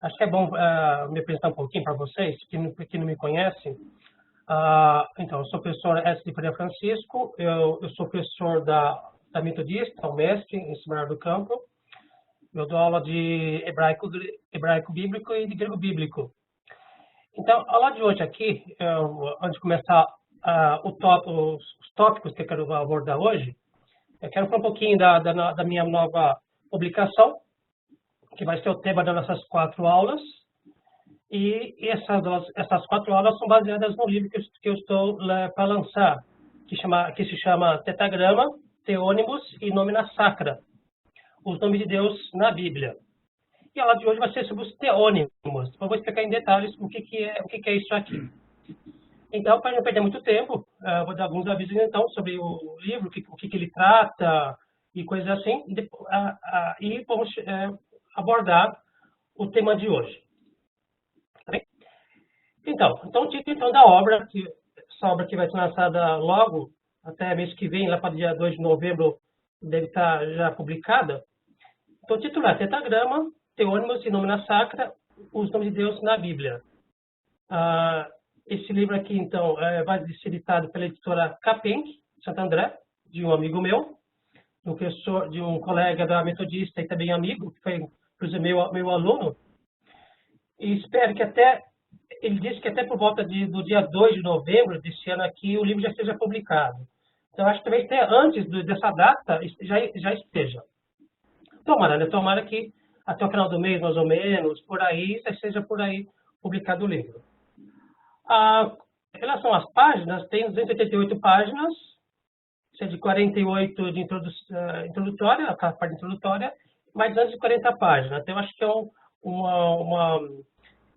Acho que é bom me apresentar um pouquinho para vocês, que não me conhecem. Então, eu sou o professor Edson Pereira Francisco, eu sou professor da Metodista, o mestre em Seminário do Campo. Eu dou aula de hebraico bíblico e de grego bíblico. Então, a aula de hoje aqui, antes de começar os tópicos que eu quero abordar hoje, eu quero falar um pouquinho da minha nova publicação, que vai ser o tema das nossas 4 aulas. E essas 4 aulas são baseadas no livro que eu estou para lançar, que se chama Tetagrama, Teônimos e Nomina Sacra, os nomes de Deus na Bíblia. E a aula de hoje vai ser sobre os teônimos. Eu vou explicar em detalhes o que é isso aqui. Então, para não perder muito tempo, vou dar alguns avisos então sobre o livro, o que ele trata e coisas assim, e vamos abordar o tema de hoje. Tá bem? Então, o título da obra, essa obra que vai ser lançada logo, até mês que vem, lá para o dia 2 de novembro, deve estar já publicada. Então, o título é Tetagrama, Teônimos e Nomina Sacra, os nomes de Deus na Bíblia. Esse livro aqui, então, vai ser editado pela editora Capenck, Santo André, de um amigo meu, de um colega da Metodista e também amigo, que foi, inclusive, meu aluno. E espero que ele disse que até por volta do dia 2 de novembro desse ano aqui, o livro já esteja publicado. Então, acho que talvez até antes dessa data já esteja. Tomara que até o final do mês, mais ou menos, por aí, já seja por aí publicado o livro. Em relação às páginas, tem 288 páginas, de 48 de introdutória, a parte introdutória, mais 240 páginas. Então, eu acho que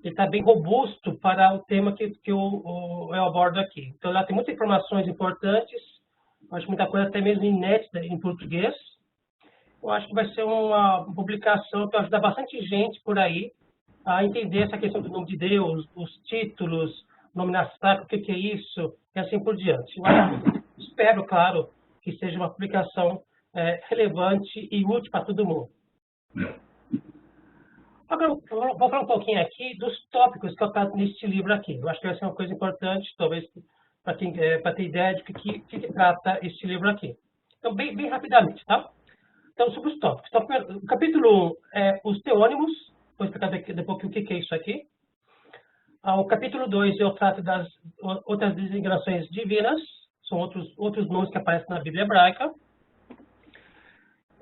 ele está bem robusto para o tema que eu abordo aqui. Então, lá tem muitas informações importantes, acho muita coisa até mesmo inédita em português. Eu acho que vai ser uma publicação que vai ajudar bastante gente por aí a entender essa questão do nome de Deus, os títulos, nomina sacra, o que é isso, e assim por diante. Eu espero, claro, que seja uma publicação relevante e útil para todo mundo. Agora, vou falar um pouquinho aqui dos tópicos que eu trato neste livro aqui. Eu acho que vai ser uma coisa importante, talvez, para ter ideia de que trata este livro aqui. Então, bem rapidamente, tá? Então, sobre os tópicos. Então, o capítulo 1 é os teônimos. Vou explicar depois o que é isso aqui. O capítulo 2 eu trato das outras designações divinas. São outros nomes que aparecem na Bíblia hebraica.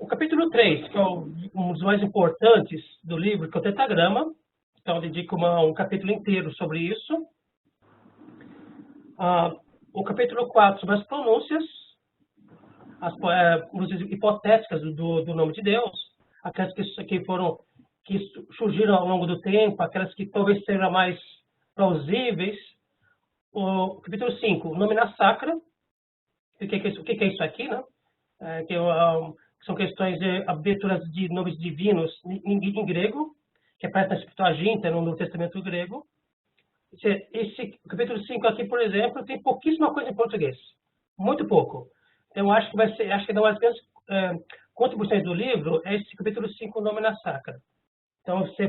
O capítulo 3, que é um dos mais importantes do livro, que é o Tetagrama. Então, eu dedico um capítulo inteiro sobre isso. O capítulo 4, sobre as pronúncias, as hipotéticas do nome de Deus, aquelas que surgiram ao longo do tempo, aquelas que talvez sejam mais plausíveis. O capítulo 5, Nomina Sacra, o que é isso aqui, né? São questões de aberturas de nomes divinos em grego, que aparece na Septuaginta, no Novo Testamento grego. Esse capítulo 5 aqui, por exemplo, tem pouquíssima coisa em português. Muito pouco. Então, acho que mais ou menos contribuições do livro é esse capítulo 5, Nomina Sacra. Então, você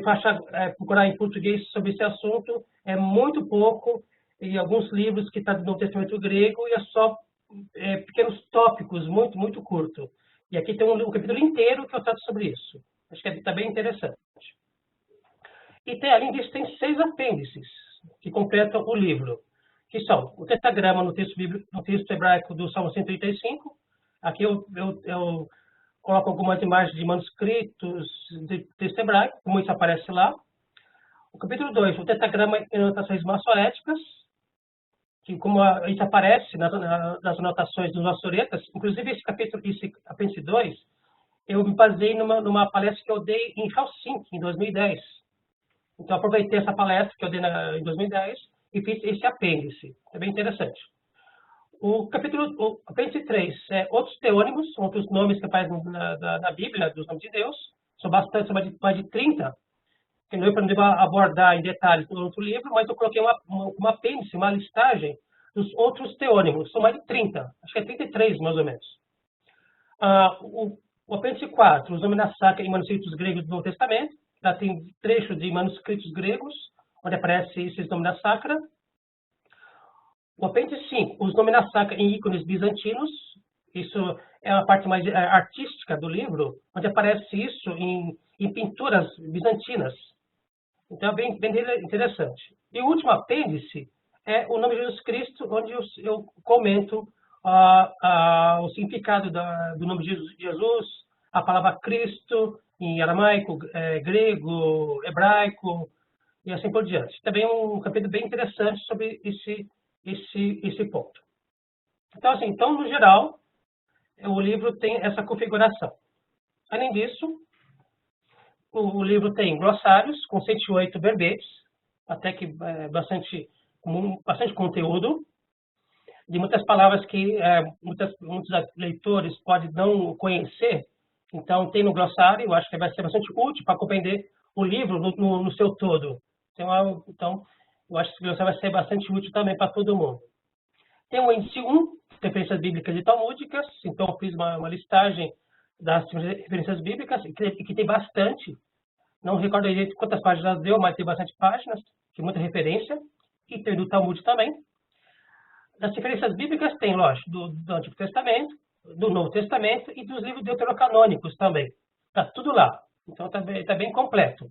procurar em português sobre esse assunto, é muito pouco, e alguns livros que estão no Novo Testamento grego, e é só pequenos tópicos, muito, muito curto. E aqui tem um capítulo inteiro que eu trato sobre isso. Acho que está bem interessante. E além disso, tem 6 apêndices que completam o livro, que são o tetagrama no texto bíblico, no texto hebraico do Salmo 135. Aqui eu coloco algumas imagens de manuscritos de texto hebraico, como isso aparece lá. O capítulo 2, o tetagrama em anotações maçoréticas, que como isso aparece nas anotações dos maçoretas, inclusive esse apêndice 2, eu me baseei numa palestra que eu dei em Helsinki, em 2010. Então, aproveitei essa palestra que eu dei em 2010 e fiz esse apêndice. É bem interessante. O apêndice 3 é outros teônimos, outros nomes que aparecem na Bíblia, dos nomes de Deus. São bastante, são mais de 30, que não eu devo abordar em detalhes no outro livro, mas eu coloquei uma apêndice, uma listagem dos outros teônimos. São mais de 30, acho que é 33 mais ou menos. O apêndice 4, os nomes na sacra em manuscritos gregos do Novo Testamento. lá tem trechos de manuscritos gregos, onde aparece esses Nomina Sacra. O apêndice 5, os Nomina Sacra em ícones bizantinos. Isso é a parte mais artística do livro, onde aparece isso em pinturas bizantinas. Então, é bem interessante. E o último apêndice é o nome de Jesus Cristo, onde eu comento o significado do nome de Jesus, a palavra Cristo, em aramaico, grego, hebraico, e assim por diante. Também um capítulo bem interessante sobre esse ponto. Então, assim, no geral, o livro tem essa configuração. Além disso, o livro tem glossários com 108 verbetes, até que bastante conteúdo, de muitas palavras que muitos leitores podem não conhecer. Então, tem no glossário, eu acho que vai ser bastante útil para compreender o livro no seu todo. Então, eu acho que esse glossário vai ser bastante útil também para todo mundo. Tem o índice 1, referências bíblicas e talmúdicas. Então, eu fiz uma listagem das referências bíblicas, que tem bastante. Não recordo direito quantas páginas deu, mas tem bastante páginas, tem muita referência. E tem do Talmud também. Das referências bíblicas tem, lógico, do Antigo Testamento, do Novo Testamento e dos livros deuterocanônicos também. Está tudo lá. Então, está bem completo.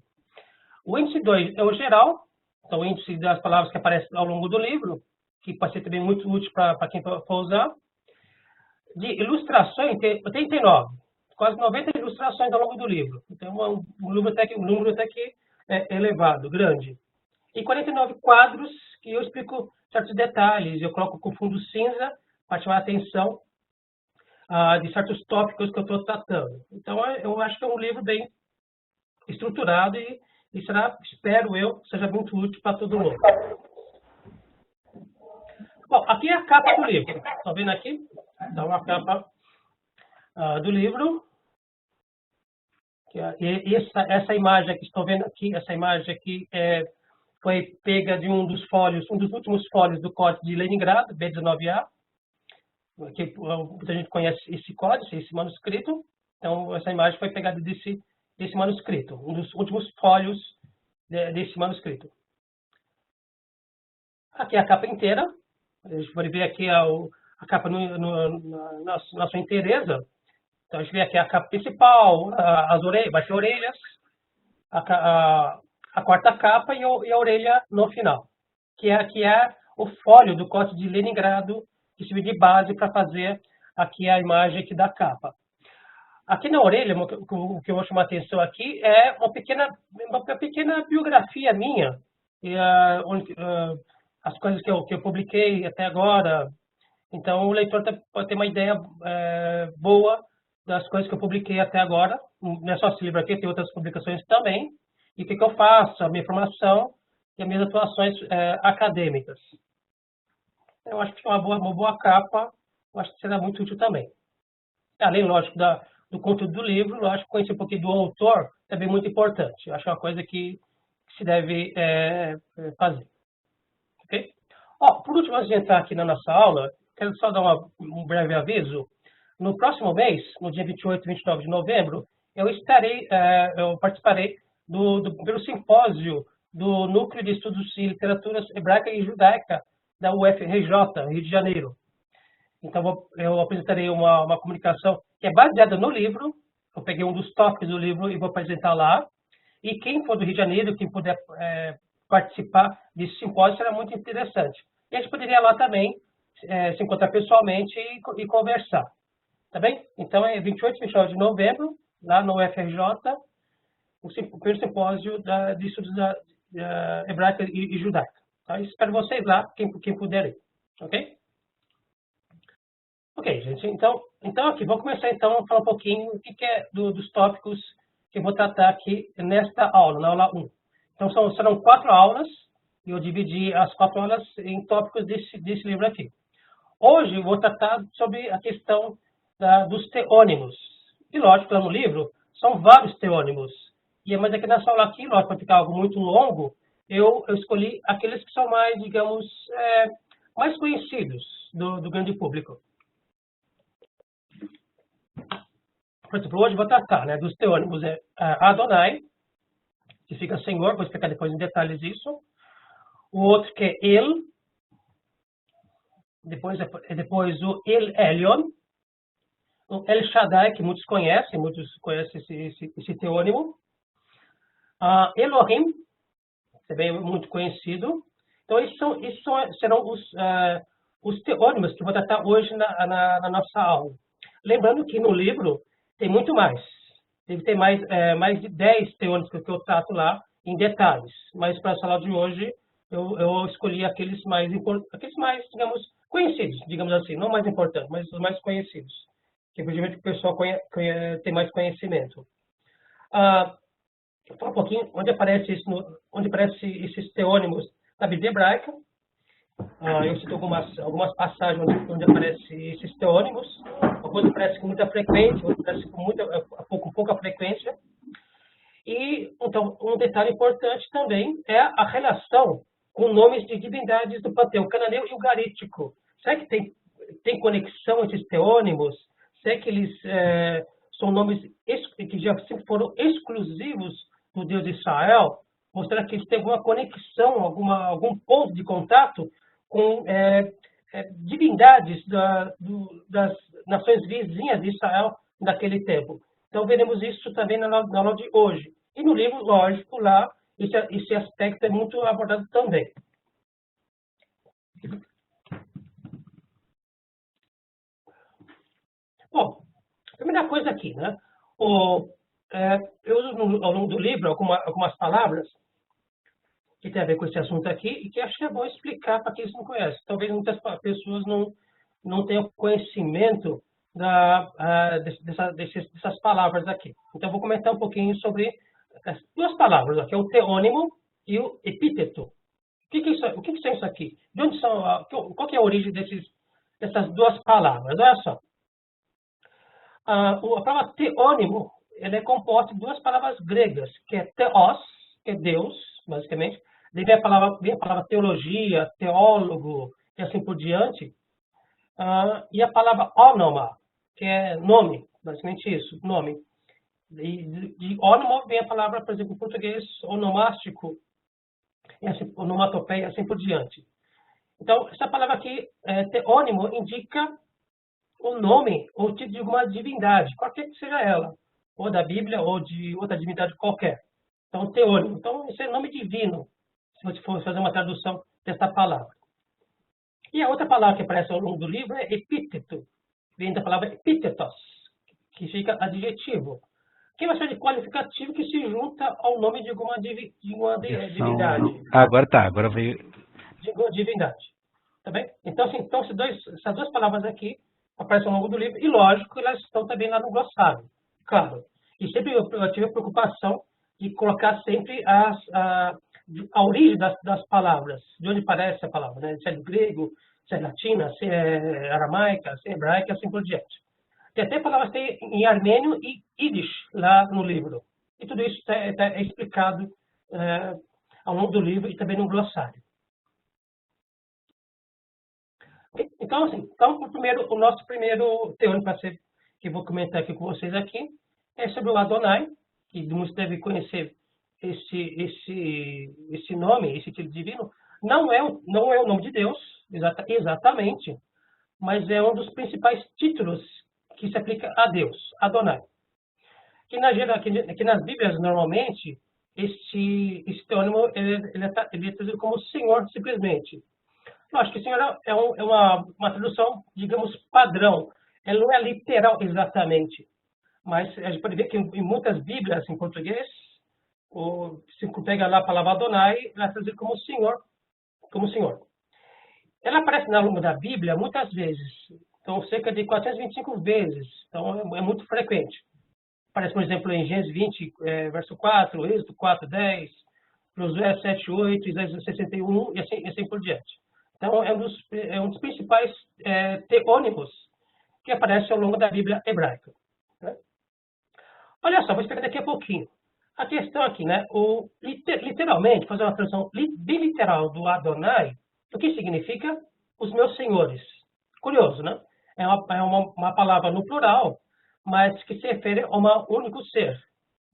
O índice 2 é o geral, então o índice das palavras que aparecem ao longo do livro, que pode ser também muito útil para quem for usar. De ilustrações, tem 89. Quase 90 ilustrações ao longo do livro. Então, um número até que é elevado, grande. E 49 quadros que eu explico certos detalhes. Eu coloco com fundo cinza para chamar a atenção de certos tópicos que eu estou tratando. Então, eu acho que é um livro bem estruturado e será, espero eu, seja muito útil para todo mundo. Bom, aqui é a capa do livro. Estão vendo aqui? Então, a capa do livro. E essa imagem que estão vendo aqui, essa imagem aqui foi pega de um dos últimos fólios do Códice de Leningrado, B19A, que muita gente conhece esse códice, esse manuscrito. Então, essa imagem foi pegada desse manuscrito, um dos últimos fólios desse manuscrito. Aqui é a capa inteira. A gente pode ver aqui a capa na sua inteireza. Então, a gente vê aqui a capa principal, as orelhas, vai ter orelhas, a quarta capa e a orelha no final, que é o fólio do Códice de Leningrado, que serve de base para fazer aqui a imagem aqui da capa. Aqui na orelha, o que eu vou chamar a atenção aqui é uma pequena biografia minha, as coisas que eu publiquei até agora. Então, o leitor pode ter uma ideia boa das coisas que eu publiquei até agora. Não é só esse livro aqui, tem outras publicações também. E o que eu faço, a minha formação e as minhas atuações acadêmicas. Eu acho que é uma boa capa, eu acho que será muito útil também. Além, lógico, do conteúdo do livro, eu acho que conhecer um pouquinho do autor também é muito importante. Eu acho que é uma coisa que se deve fazer. Ok? Por último, antes de entrar aqui na nossa aula, quero só dar um breve aviso. No próximo mês, no dia 28 e 29 de novembro, eu participarei pelo simpósio do Núcleo de Estudos e Literaturas Hebraica e Judaica da UFRJ, Rio de Janeiro. Então, eu apresentarei uma comunicação que é baseada no livro. Eu peguei um dos tópicos do livro e vou apresentar lá. E quem for do Rio de Janeiro, quem puder participar desse simpósio, será muito interessante. E a gente poderia lá também se encontrar pessoalmente e conversar. Tá bem? Então, é 28 e 29 de novembro, lá no UFRJ, o primeiro simpósio de estudos hebraica e judaica. Tá? Espero vocês lá, quem puder ir. Ok? Ok, gente. Então aqui, vamos começar então a falar um pouquinho o que é dos tópicos que eu vou tratar aqui nesta aula, na aula 1. Então, serão 4 aulas, e eu dividi as 4 aulas em tópicos desse livro aqui. Hoje, eu vou tratar sobre a questão dos teônimos. E, lógico, lá no livro, são vários teônimos. Mas aqui nessa aula aqui, lógico, para ficar algo muito longo, eu escolhi aqueles que são mais, digamos, mais conhecidos do grande público. Por exemplo, hoje eu vou tratar dos teônimos Adonai, significa Senhor, vou explicar depois em detalhes isso. O outro que é El, depois o El Elyon, o El Shaddai, que muitos conhecem esse teônimo. Elohim, também muito conhecido. Então, serão os teônimos que eu vou tratar hoje na nossa aula. Lembrando que no livro tem muito mais. Deve ter mais de 10 teônimos que eu trato lá em detalhes. Mas para essa aula de hoje, eu escolhi aqueles mais, digamos, conhecidos, digamos assim. Não mais importantes, mas os mais conhecidos. Que, evidentemente, o pessoal tem mais conhecimento. Vou falar um pouquinho onde aparece esses teônimos na Bíblia hebraica. Eu cito algumas passagens onde aparecem esses teônimos. Alguns aparecem com muita frequência, outros aparecem com pouca frequência. E, então, um detalhe importante também é a relação com nomes de divindades do panteão cananeu e ugarítico. Será que tem conexão esses teônimos? Será que eles são nomes que já sempre foram exclusivos do Deus de Israel? Ou será que eles têm alguma conexão, algum ponto de contato com divindades das nações vizinhas de Israel naquele tempo? Então, veremos isso também na aula de hoje. E no livro, lógico, lá, esse aspecto é muito abordado também. Bom, primeira coisa aqui, né? Eu uso ao longo do livro algumas palavras que tem a ver com esse assunto aqui e que acho que é bom explicar para quem não conhece. Talvez muitas pessoas não tenham conhecimento dessas palavras aqui. Então, eu vou comentar um pouquinho sobre as duas palavras aqui, o teônimo e o epíteto. O que são isso aqui? De onde qual que é a origem dessas duas palavras? Olha só. A palavra teônimo, ela é composta de duas palavras gregas, que é theos, que é Deus, basicamente. Daí vem a palavra teologia, teólogo, e assim por diante. E a palavra onoma, que é nome, basicamente isso, nome. De ônomo vem a palavra, por exemplo, em português, onomástico, e assim, onomatopeia, assim por diante. Então, essa palavra aqui, teônimo, indica o nome ou o título de uma divindade, qualquer que seja ela, ou da Bíblia ou de outra divindade qualquer. Então, teônimo. Então, isso é nome divino, se você for fazer uma tradução dessa palavra. E a outra palavra que aparece ao longo do livro é epíteto, vem da palavra epítetos, que significa adjetivo, que é uma espécie de qualificativo que se junta ao nome de alguma divindade. Agora veio. De alguma divindade. Tá bem? Então, assim, essas duas palavras aqui aparecem ao longo do livro, e lógico, elas estão também lá no glossário, claro. E sempre eu tive a preocupação de colocar sempre a origem das palavras, de onde aparece a palavra, né? Se é do grego, se é latina, se é aramaica, se é hebraica, assim por diante. Tem até palavras em armênio e yiddish lá no livro. E tudo isso é explicado ao longo do livro e também no glossário. Então, assim, o nosso primeiro teônimo que eu vou comentar aqui com vocês aqui é sobre o Adonai, que muitos devem conhecer esse nome, esse título divino. Não é o nome de Deus, exatamente, mas é um dos principais títulos que se aplica a Deus, Adonai. Que nas Bíblias, normalmente, esse teônimo ele é traduzido como Senhor, simplesmente. Eu acho que Senhor é uma tradução, digamos, padrão. Ela não é literal exatamente. Mas a gente pode ver que em muitas Bíblias em português, se pega lá a palavra Adonai, ela é traduzida como Senhor. Ela aparece ao longo da Bíblia muitas vezes. Então, cerca de 425 vezes. Então, é muito frequente. Aparece, por exemplo, em Gênesis 20, verso 4, Êxodo 4, 10, Josué 7, 8, Isaías 61 e assim por diante. Então, é um dos principais teônimos que aparece ao longo da Bíblia hebraica. Né? Olha só, vou explicar daqui a pouquinho. A questão aqui, né? Literalmente, fazer uma tradução bem literal do Adonai, o que significa os meus senhores. Curioso, né? É uma palavra no plural, mas que se refere a um único ser.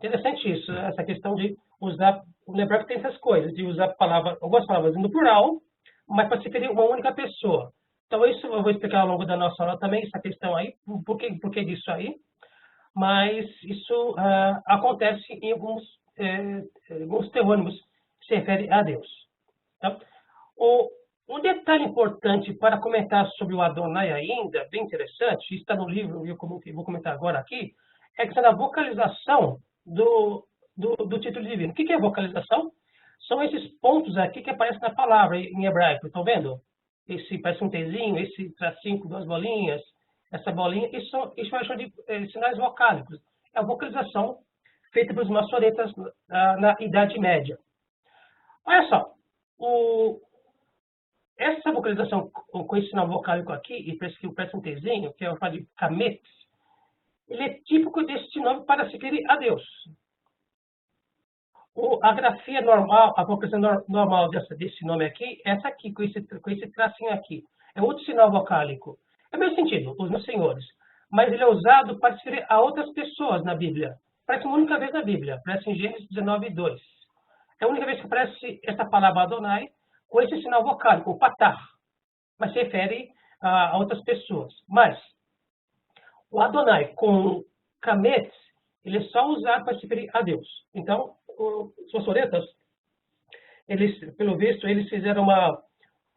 Interessante isso, essa questão de usar, o hebraico tem essas coisas, de usar algumas palavras no plural, mas para se referir a uma única pessoa. Então, isso eu vou explicar ao longo da nossa aula também, essa questão aí, por que disso aí, mas isso acontece em alguns teônimos que se referem a Deus. Tá? Um detalhe importante para comentar sobre o Adonai ainda, bem interessante, isso está no livro, eu vou comentar agora aqui, é a questão da vocalização do título divino. O que é vocalização? São esses pontos aqui que aparecem na palavra em hebraico. Estão vendo? Esse parece um Tzinho, esse tracinho com duas bolinhas, essa bolinha, isso vai chamar de sinais vocálicos. É a vocalização feita pelos maçoretas na Idade Média. Olha só, essa vocalização com esse sinal vocálico aqui, e parece um Tzinho, que é o chamado de kamet, ele é típico desse nome para se referir a Deus. A grafia normal, a vocalização normal desse nome aqui, é essa aqui, com esse tracinho aqui. É outro sinal vocálico. É o mesmo sentido, os meus senhores. Mas ele é usado para se referir a outras pessoas na Bíblia. Parece uma única vez na Bíblia. Aparece em Gênesis 19, 2. É a única vez que aparece essa palavra Adonai com esse sinal vocálico, o patar. Mas se refere a outras pessoas. Mas o Adonai com kamet, ele é só usado para se referir a Deus. Então, os maçoretas, eles, pelo visto, eles fizeram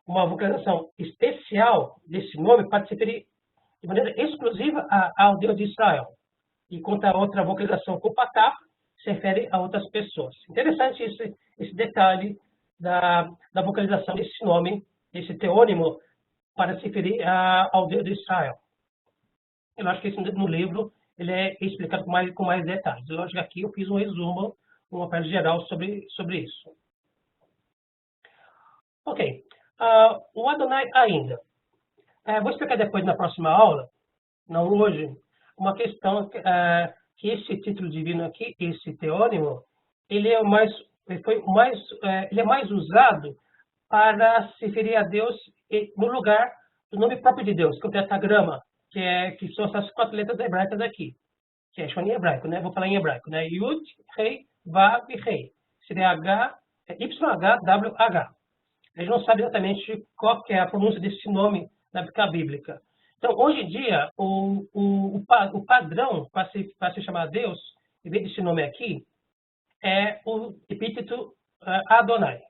uma vocalização especial desse nome para se referir de maneira exclusiva ao Deus de Israel. E quanto a outra vocalização com patar, se refere a outras pessoas. Interessante esse detalhe da vocalização desse nome, desse teônimo, para se referir ao Deus de Israel. Eu acho que isso no livro ele é explicado com mais detalhes. Eu acho que aqui eu fiz um resumo, uma parte geral sobre isso. Ok. O Adonai ainda. Vou explicar depois na próxima aula, não hoje, uma questão que esse título divino aqui, esse teônimo, ele é mais usado para se referir a Deus no lugar do nome próprio de Deus, que é o tetragrama, que são essas 4 letras hebraicas aqui, que é chamado em hebraico, né? Vou falar em hebraico, né? Yud, Rei, Vav e Rei. Seria YHWH. A gente não sabe exatamente qual que é a pronúncia desse nome na época bíblica. Então, hoje em dia, o padrão para se chamar Deus, em vez desse nome aqui, é o epíteto Adonai.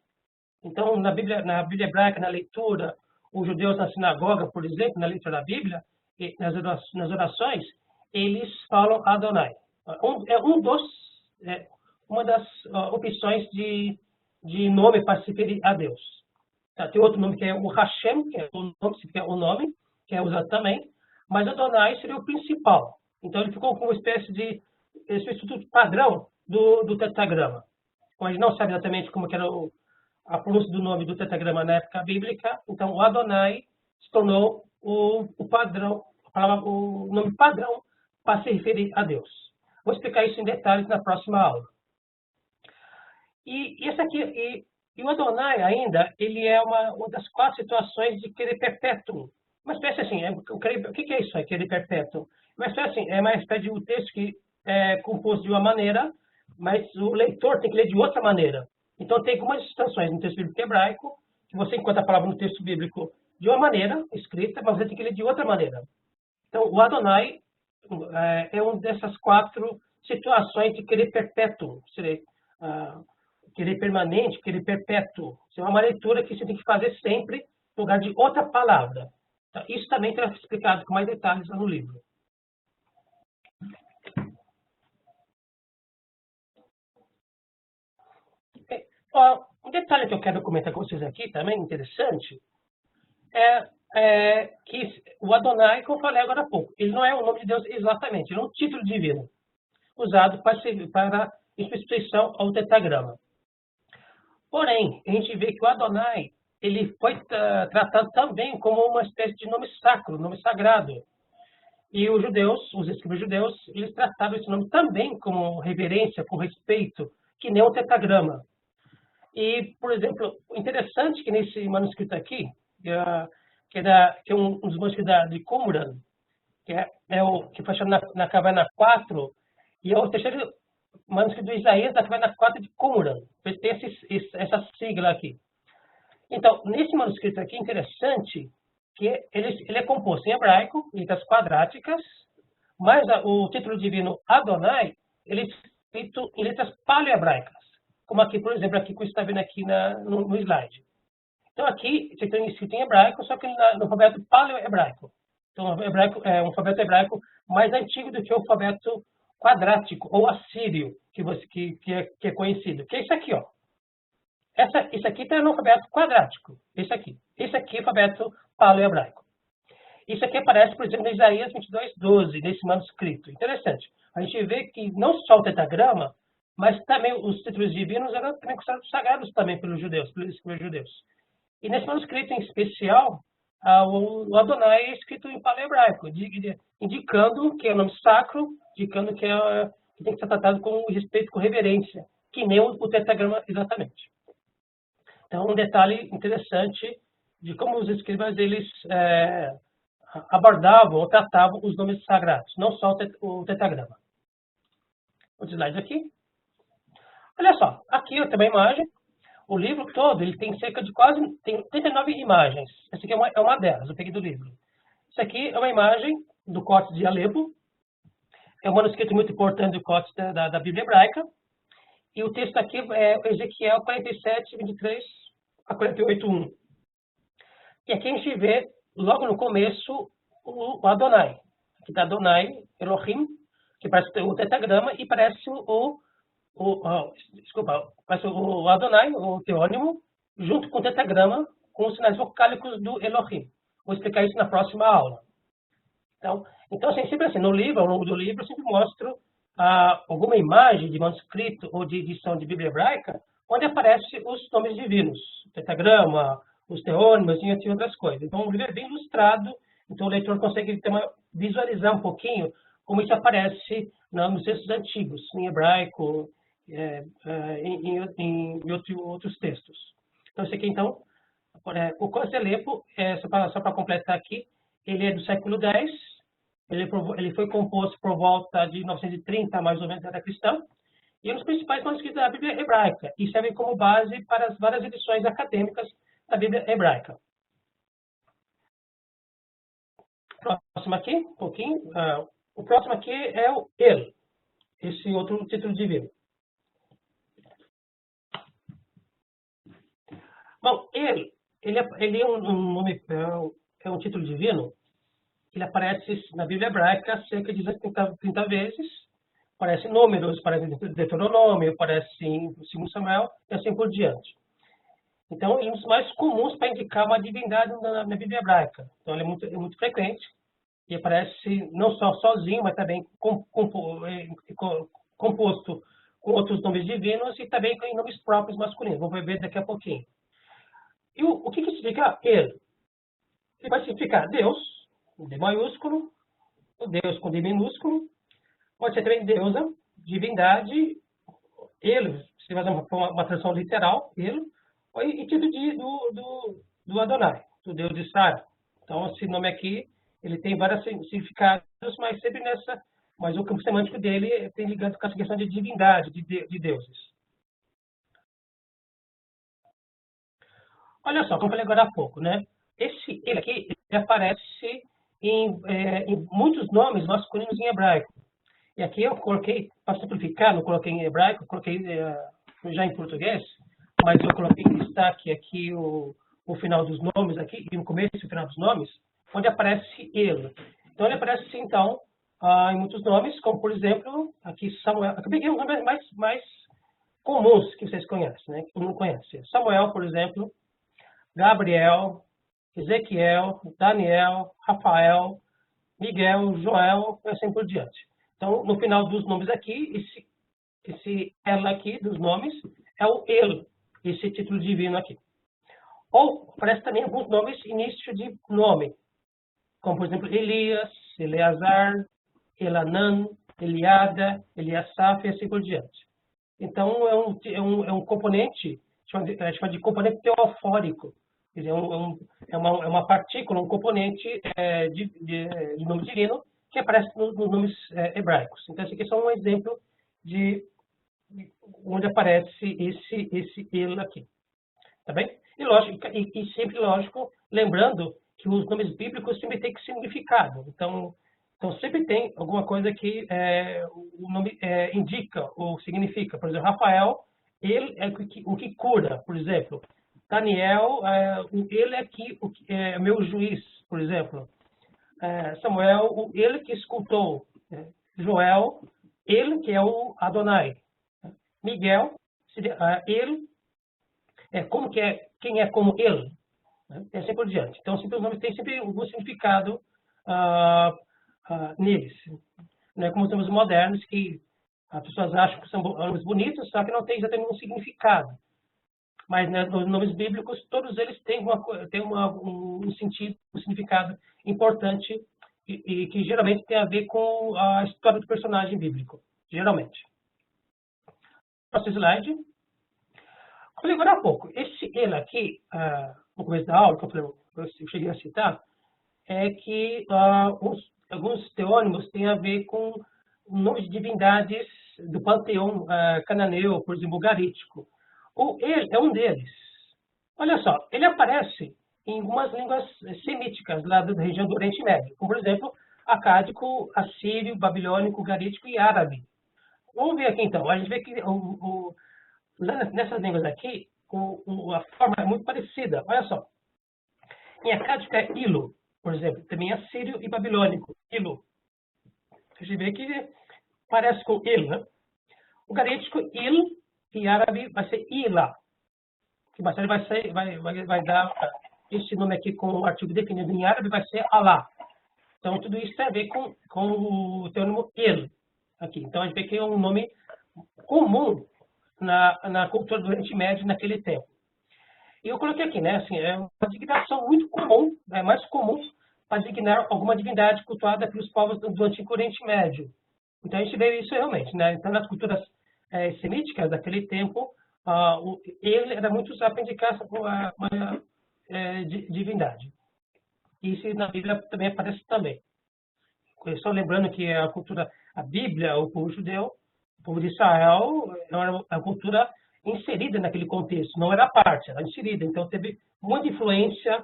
Então, na Bíblia hebraica, na leitura, os judeus na sinagoga, por exemplo, na leitura da Bíblia, nas orações, eles falam Adonai. Uma das opções de nome para se referir a Deus. Tem outro nome que é o Hashem, que é o nome, que é usado também, mas Adonai seria o principal. Então ele ficou com uma espécie de estrutura padrão do tetragrama. Como a gente não sabe exatamente como que era a pronúncia do nome do tetragrama na época bíblica, então o Adonai se tornou o padrão, o nome padrão para se referir a Deus. Vou explicar isso em detalhes na próxima aula. E esse aqui, e o Adonai ainda, ele é uma das 4 situações de querer perpétuo. Uma espécie assim, o que é isso aí, querer perpétuo? Uma espécie assim, é uma espécie de um texto que é composto de uma maneira, mas o leitor tem que ler de outra maneira. Então tem algumas situações no texto bíblico hebraico, que você encontra a palavra no texto bíblico de uma maneira escrita, mas você tem que ler de outra maneira. Então o Adonai é uma dessas 4 situações de querer perpétuo, querer permanente, querer perpétuo. Isso é uma leitura que você tem que fazer sempre no lugar de outra palavra. Isso também está explicado com mais detalhes no livro. Um detalhe que eu quero comentar com vocês aqui, também interessante, é que o Adonai, como eu falei agora há pouco, ele não é o nome de Deus exatamente, ele é um título divino, usado para substituição ao tetragrama. Porém, a gente vê que o Adonai ele foi tratado também como uma espécie de nome sacro, nome sagrado. E os escribas judeus, eles tratavam esse nome também como reverência, com respeito, que nem o tetragrama. E, por exemplo, interessante que nesse manuscrito aqui, que é um dos manuscritos de Qumran, que foi achado na caverna 4, e é o terceiro manuscrito de Isaías, vai na quarta de Qumran. Tem essa sigla aqui. Então, nesse manuscrito aqui, interessante que ele é composto em hebraico, letras quadráticas, mas o título divino Adonai, ele é escrito em letras paleohebraicas, como aqui, por exemplo, aqui que você está vendo aqui no slide. Então, aqui, você tem escrito em hebraico, só que no alfabeto paleohebraico. Então, é um alfabeto hebraico mais antigo do que o alfabeto quadrático, ou assírio, que é conhecido, que é isso aqui, ó. Isso aqui está no alfabeto quadrático, esse aqui. Esse aqui é o alfabeto paleohebraico. Isso aqui aparece, por exemplo, em Isaías 22:12, nesse manuscrito. Interessante. A gente vê que não só o tetagrama, mas também os títulos divinos eram também considerados sagrados também pelos judeus, pelos judeus. E nesse manuscrito em especial, o Adonai é escrito em paleohebraico, indicando que é um nome sacro, indicando que tem que ser tratado com respeito, com reverência, que nem o tetagrama exatamente. Então, um detalhe interessante de como os escribas eles abordavam ou tratavam os nomes sagrados, não só o tetagrama. Outro slide aqui. Olha só, aqui eu tenho uma imagem. O livro todo ele tem cerca de tem 39 imagens. Essa aqui é uma delas, eu peguei do livro. Isso aqui é uma imagem do Códice de Alepo. É um manuscrito muito importante do Códice da Bíblia Hebraica. E o texto aqui é Ezequiel 47, 23 a 48, 1. E aqui a gente vê, logo no começo, o Adonai. Aqui está Adonai, Elohim, que parece o tetagrama, e parece parece o Adonai, o teônimo, junto com o tetagrama, com os sinais vocálicos do Elohim. Vou explicar isso na próxima aula. Então assim, sempre assim, no livro, ao longo do livro, eu sempre mostro alguma imagem de manuscrito ou de edição de Bíblia Hebraica, onde aparecem os nomes divinos, o tetagrama, os teônimos e entre outras coisas. Então, o livro é bem ilustrado, então o leitor consegue visualizar um pouquinho como isso aparece nos textos antigos, em hebraico, em outros textos. Então, esse aqui, então, o Códice de Alepo, só para completar aqui, ele é do século X, ele foi composto por volta de 930, mais ou menos, da era cristã, e é um dos principais manuscritos da Bíblia Hebraica, e serve como base para as várias edições acadêmicas da Bíblia Hebraica. Próximo aqui, um pouquinho. O próximo aqui é o El, esse outro título divino. Bom, ele é um título divino. Ele aparece na Bíblia Hebraica cerca de 30 vezes. Aparece em Números, aparece em Deuteronômio, aparece em 2 Samuel e assim por diante. Então, ele é um dos mais comuns para indicar uma divindade na Bíblia Hebraica. Então, ele é muito frequente e aparece não só sozinho, mas também composto com outros nomes divinos e também em nomes próprios masculinos. Vamos ver daqui a pouquinho. E o que significa ele? Ele vai significar Deus, com D maiúsculo, o Deus com D minúsculo, pode ser também deusa, divindade, ele, se fazer uma tradução literal, ele, e título do Adonai, do Deus de Israel. Então, esse nome aqui, ele tem vários significados, mas sempre mas o campo semântico dele tem ligado com essa questão de divindade, de deuses. Olha só, como eu falei agora há pouco, né? Ele aqui ele aparece em muitos nomes masculinos em hebraico. E aqui eu coloquei, para simplificar, não coloquei em hebraico, coloquei já em português, mas eu coloquei em destaque aqui o final dos nomes, aqui, e no começo e o final dos nomes, onde aparece ele. Então, ele aparece, então, em muitos nomes, como, por exemplo, aqui Samuel. Aqui eu peguei os nomes mais comuns que vocês conhecem, né? Que todo mundo conhece. Samuel, por exemplo, Gabriel, Ezequiel, Daniel, Rafael, Miguel, Joel, e assim por diante. Então, no final dos nomes aqui, esse ela aqui dos nomes é o ele, esse título divino aqui. Ou aparece também alguns nomes, início de nome, como, por exemplo, Elias, Eleazar, Elanã, Eliada, Eliasaf e assim por diante. Então, é um componente, chama de componente teofórico. Quer dizer, é uma partícula, um componente de nome divino que aparece nos nomes hebraicos. Então, esse aqui é só um exemplo de onde aparece esse ele aqui. Tá bem? E, lógico, e sempre, lógico, lembrando que os nomes bíblicos sempre têm significado. Então sempre tem alguma coisa que o nome indica ou significa. Por exemplo, Rafael, ele é o que cura, por exemplo. Daniel, ele é o que é meu juiz, por exemplo. Samuel, ele que escutou. Joel, ele que é o Adonai. Miguel, ele como que quem é como ele. É assim por diante. Então, sempre os nomes têm sempre algum significado neles. Não é como os nomes modernos, que as pessoas acham que são nomes bonitos, só que não tem exatamente um significado. Mas, né, nos nomes bíblicos, todos eles têm um sentido, um significado importante e que geralmente tem a ver com a história do personagem bíblico. Geralmente. Próximo slide. Falei agora há pouco. Esse ele aqui, no começo da aula, que eu cheguei a citar, é que alguns teônimos têm a ver com o nome de divindades do panteão cananeu, por exemplo, garítico. Ele é um deles. Olha só, ele aparece em algumas línguas semíticas lá da região do Oriente Médio, como, por exemplo, acádico, assírio, babilônico, garítico e árabe. Vamos ver aqui, então. A gente vê que nessas línguas aqui, a forma é muito parecida. Olha só. Em acádico é ilo, por exemplo. Também é assírio e babilônico. Ilo. A gente vê que parece com il, né? O garítico, il, e árabe vai ser ila. Que bastante vai dar esse nome aqui com o artigo definido em árabe, vai ser alá. Então, tudo isso tem a ver com o termo il aqui. Então, a gente vê que é um nome comum na cultura do Oriente Médio naquele tempo. E eu coloquei aqui, né, assim, é uma designação muito comum, mais comum para designar alguma divindade cultuada pelos povos do Antigo Oriente Médio. Então, a gente vê isso realmente, né? Então, nas culturas semíticas daquele tempo, ele era muito usado para indicar uma divindade. Isso na Bíblia também aparece também. Só lembrando que a Bíblia, o povo judeu, o povo de Israel, era uma cultura inserida naquele contexto, não era parte, era inserida. Então, teve muita influência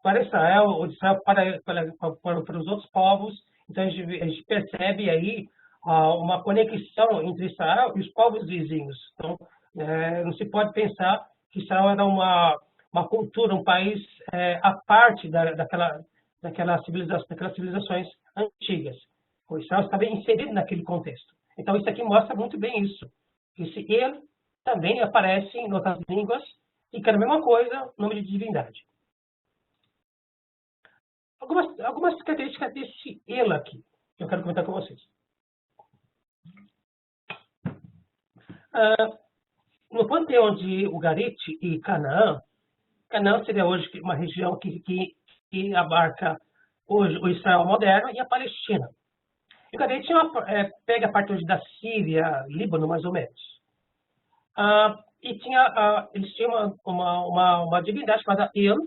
para Israel, ou de Israel para os outros povos. Então, a gente percebe aí uma conexão entre Israel e os povos vizinhos. Então, não se pode pensar que Israel era uma cultura, um país à parte daquelas civilizações antigas. O Israel está bem inserido naquele contexto. Então, isso aqui mostra muito bem isso. Esse ele também aparece em outras línguas e que é a mesma coisa, nome de divindade. Algumas características desse ele aqui, que eu quero comentar com vocês. No panteão de Ugarit e Canaã, Canaã seria hoje uma região que abarca hoje o Israel moderno e a Palestina. E Ugarit pega a parte hoje da Síria, Líbano, mais ou menos. E eles tinham uma divindade chamada El,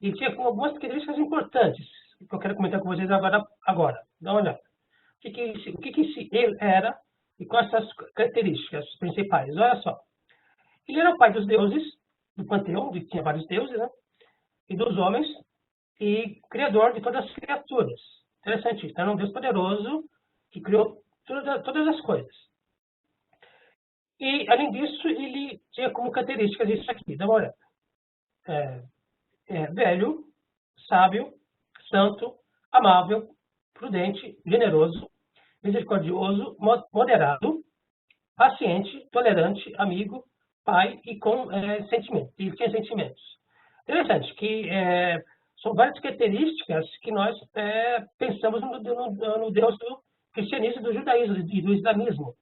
e tinha algumas características importantes, que eu quero comentar com vocês agora. Dá uma olhada. O que esse El era e quais são as características principais? Olha só. Ele era o pai dos deuses, do panteão, que tinha vários deuses, né? E dos homens, e criador de todas as criaturas. Interessante isso. Era um Deus poderoso que criou todas as coisas. E, além disso, ele tinha como características isso aqui. Dá uma olhada. Velho, sábio, santo, amável, prudente, generoso, misericordioso, moderado, paciente, tolerante, amigo, pai e com sentimentos. E tinha sentimentos. Interessante que são várias características que nós pensamos no Deus do cristianismo, do judaísmo e do islamismo.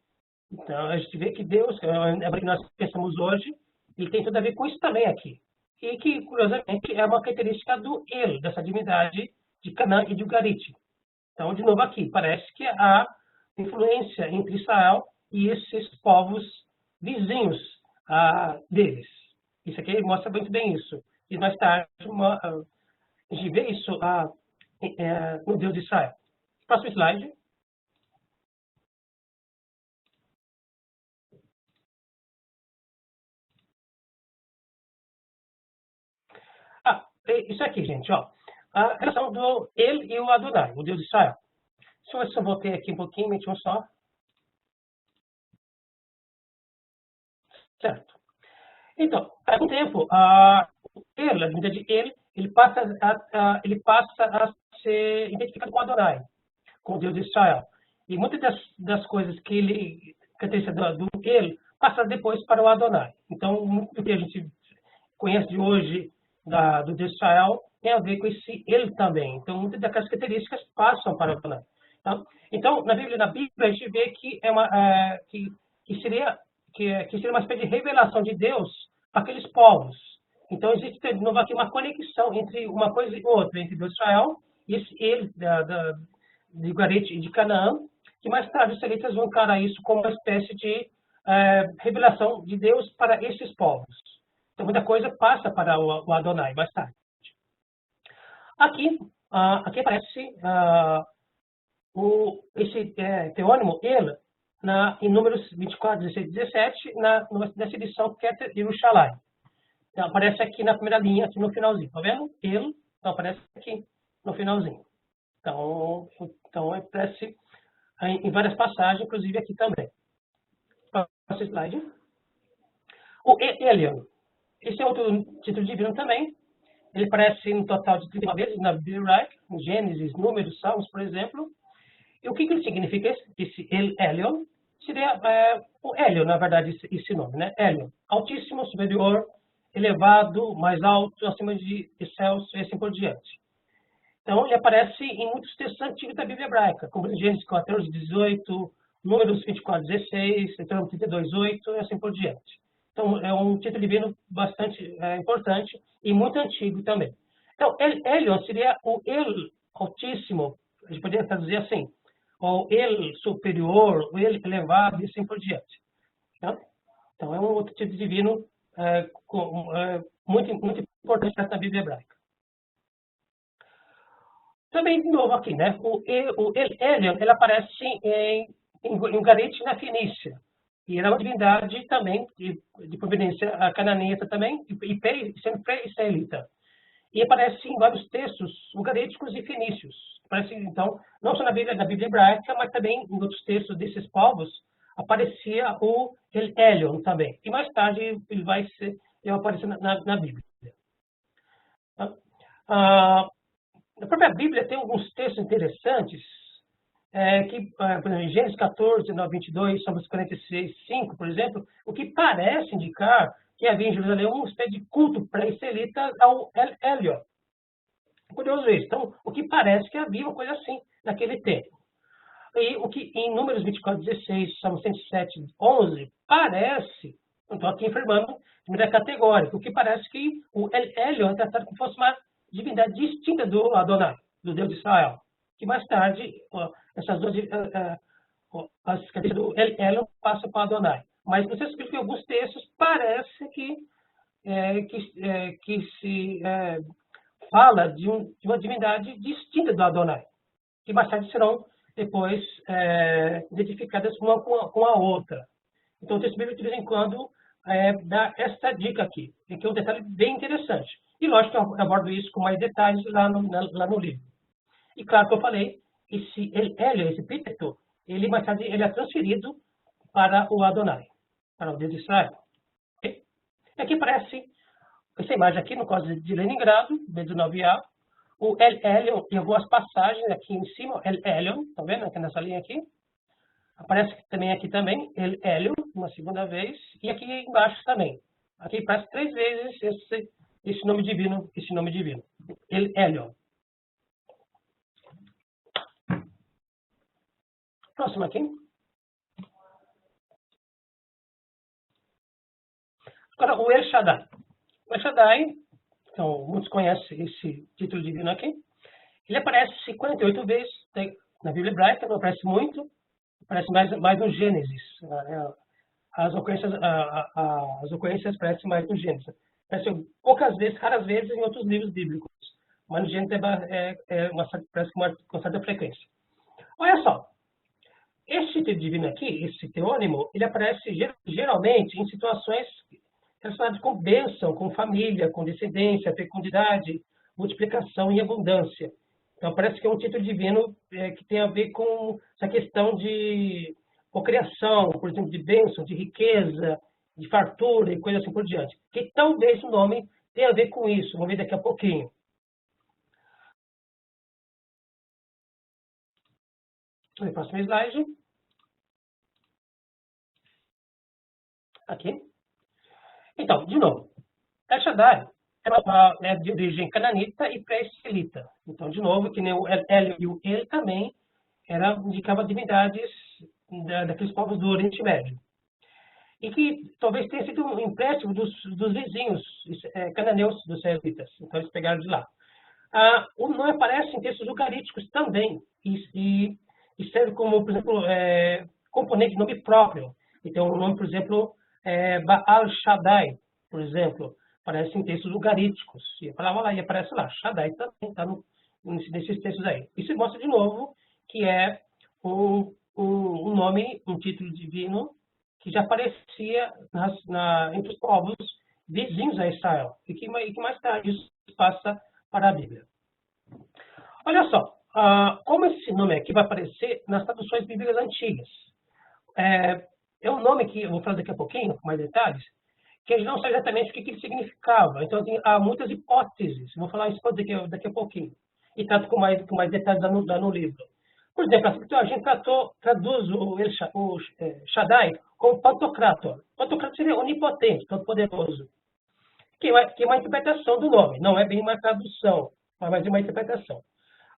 Então, a gente vê que Deus, é o que nós pensamos hoje, ele tem tudo a ver com isso também aqui. E que, curiosamente, é uma característica do El, dessa divindade de Canaã e de Ugarit. Então, de novo aqui, parece que há influência entre Israel e esses povos vizinhos deles. Isso aqui mostra muito bem isso. E mais tarde, a gente vê isso no Deus de Israel. Próximo slide. isso aqui, gente, ó. A relação do ele e o Adonai, o Deus de Israel. Deixa eu ver se eu voltei aqui um pouquinho, um só. Certo. Então, com o tempo, ele, a divindade ele passa a ser identificado com Adonai, com o Deus de Israel. E muitas das coisas que ele caracteriza do ele passa depois para o Adonai. Então, muito do que a gente conhece de hoje do Deus de Israel tem a ver com esse ele também. Então, muitas daquelas características passam para o Adonai. Tá? Então, na Bíblia a gente vê que que seria uma espécie de revelação de Deus para aqueles povos. Então, existe de novo aqui uma conexão entre uma coisa e outra, entre Deus de Israel e esse ele de Garete e de Canaã, que mais tarde os israelitas vão encarar isso como uma espécie de revelação de Deus para esses povos. Então, muita coisa passa para o Adonai mais tarde. Aqui aparece esse teônimo, ele, em Números 24, 16 e 17, nessa edição Keter Yerushalayim. Então, aparece aqui na primeira linha, aqui no finalzinho. Tá vendo? Ele, então, aparece aqui no finalzinho. Então aparece em várias passagens, inclusive aqui também. Próximo slide. O Elion. Esse é outro título divino também. Ele aparece no total de 31 vezes na Bíblia hebraica, em Gênesis, Números, Salmos, por exemplo. E o que ele significa? Esse Elion seria o Elion, na verdade, esse nome, né? Elion. Altíssimo, superior, elevado, mais alto, acima de céus, e assim por diante. Então, ele aparece em muitos textos antigos da Bíblia hebraica, como em Gênesis 14, 18, Números 24, 16, Deuteronômio 32, 8, e assim por diante. Então, é um título divino bastante importante e muito antigo também. Então, Elion seria o El Altíssimo, a gente poderia traduzir assim, ou El Superior, o El Elevado, e assim por diante. Tá? Então, é um outro título divino muito, muito importante para a Bíblia hebraica. Também, de novo, aqui, né? O Elion, ele aparece em Garete, na Fenícia. E era uma divindade também, de providência cananita também, e sendo pré-israelita. E aparece em vários textos ugaríticos e fenícios. Aparece, então, não só na Bíblia hebraica, mas também em outros textos desses povos, aparecia o Elion também. E mais tarde ele vai aparecer na Bíblia. Na própria Bíblia tem alguns textos interessantes, por exemplo, em Gênesis 14, 19, 22, Salmos 46, 5, por exemplo, o que parece indicar que havia em Jerusalém uma espécie de culto pré-israelita ao Elion. Curioso isso. Então, o que parece que havia uma coisa assim naquele tempo. E o que em Números 24, 16, Salmos 107, 11, parece, não estou aqui afirmando de maneira categórica, o que parece que o Elion é tratado como fosse uma divindade distinta do Adonai, do Deus de Israel. Que mais tarde, essas duas as características do Elion passam para o Adonai. Mas você explica em alguns textos, parece que se fala de uma divindade distinta do Adonai, que mais tarde serão depois identificadas uma com a outra. Então, o texto bíblico, de vez em quando, dá essa dica aqui, que é um detalhe bem interessante. E, lógico, que eu abordo isso com mais detalhes lá no livro. E, claro que eu falei, esse epíteto, ele mais tarde ele é transferido para o Adonai, para o Deus de Israel. Okay? E aqui aparece essa imagem aqui, no caso de Leningrado, B19A, o Elion, em algumas passagens aqui em cima, Elion, tá vendo? Aqui nessa linha aqui. Aparece também aqui também, Elion, uma segunda vez, e aqui embaixo também. Aqui aparece 3 vezes esse nome divino, Elion. Próximo aqui. Agora, o El Shaddai. O El Shaddai, então, muitos conhecem esse título divino aqui. Ele aparece 48 vezes na Bíblia hebraica, não aparece muito, aparece mais no Gênesis. As ocorrências aparecem mais no Gênesis. Aparece poucas vezes, raras vezes, em outros livros bíblicos. Mas no Gênesis parece com certa frequência. Olha só. Esse título divino aqui, esse teônimo, ele aparece geralmente em situações relacionadas com bênção, com família, com descendência, fecundidade, multiplicação e abundância. Então, parece que é um título divino que tem a ver com essa questão de cocriação, por exemplo, de bênção, de riqueza, de fartura e coisa assim por diante. Que talvez o nome tenha a ver com isso. Vamos ver daqui a pouquinho. Próximo slide. Aqui. Então, de novo, El Shaddai é de origem cananita e pré-israelita. Então, de novo, que nem o El e o El também indicavam divindades daqueles povos do Oriente Médio. E que talvez tenha sido um empréstimo dos vizinhos cananeus dos israelitas. Então, eles pegaram de lá. O nome aparece em textos ucaríticos também, e serve como, por exemplo, componente de nome próprio. Então, o nome, por exemplo, Baal Shaddai, por exemplo, aparece em textos ucaríticos. E a palavra lá, e aparece lá, Shaddai também está nesses textos aí. Isso mostra de novo que é um nome, um título divino, que já aparecia entre os povos vizinhos a Israel, e que mais tarde isso passa para a Bíblia. Olha só, como esse nome aqui vai aparecer nas traduções bíblicas antigas. É um nome que eu vou falar daqui a pouquinho, com mais detalhes, que a gente não sabe exatamente o que ele significava. Então, há muitas hipóteses. Vou falar isso daqui a pouquinho. E trato com mais detalhes lá no livro. Por exemplo, a Septuaginta traduz o Shaddai como Pantocrator. Pantocrator seria onipotente, todo-poderoso. Que é uma interpretação do nome. Não é bem uma tradução, mas é uma interpretação.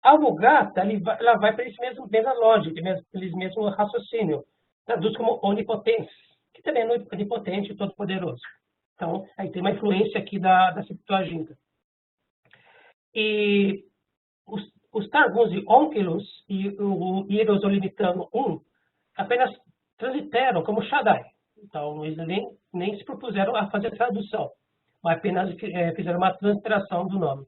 A Vulgata, ela vai para mesma lógica, esse mesmo raciocínio. Traduz como onipotente, que também é onipotente e todo-poderoso. Então, aí tem uma influência aqui da Septuaginta. E os Targums de Onkelos e o Hierosolymitano 1 apenas transliteram como Shaddai. Então, eles nem se propuseram a fazer tradução, mas apenas fizeram uma transliteração do nome,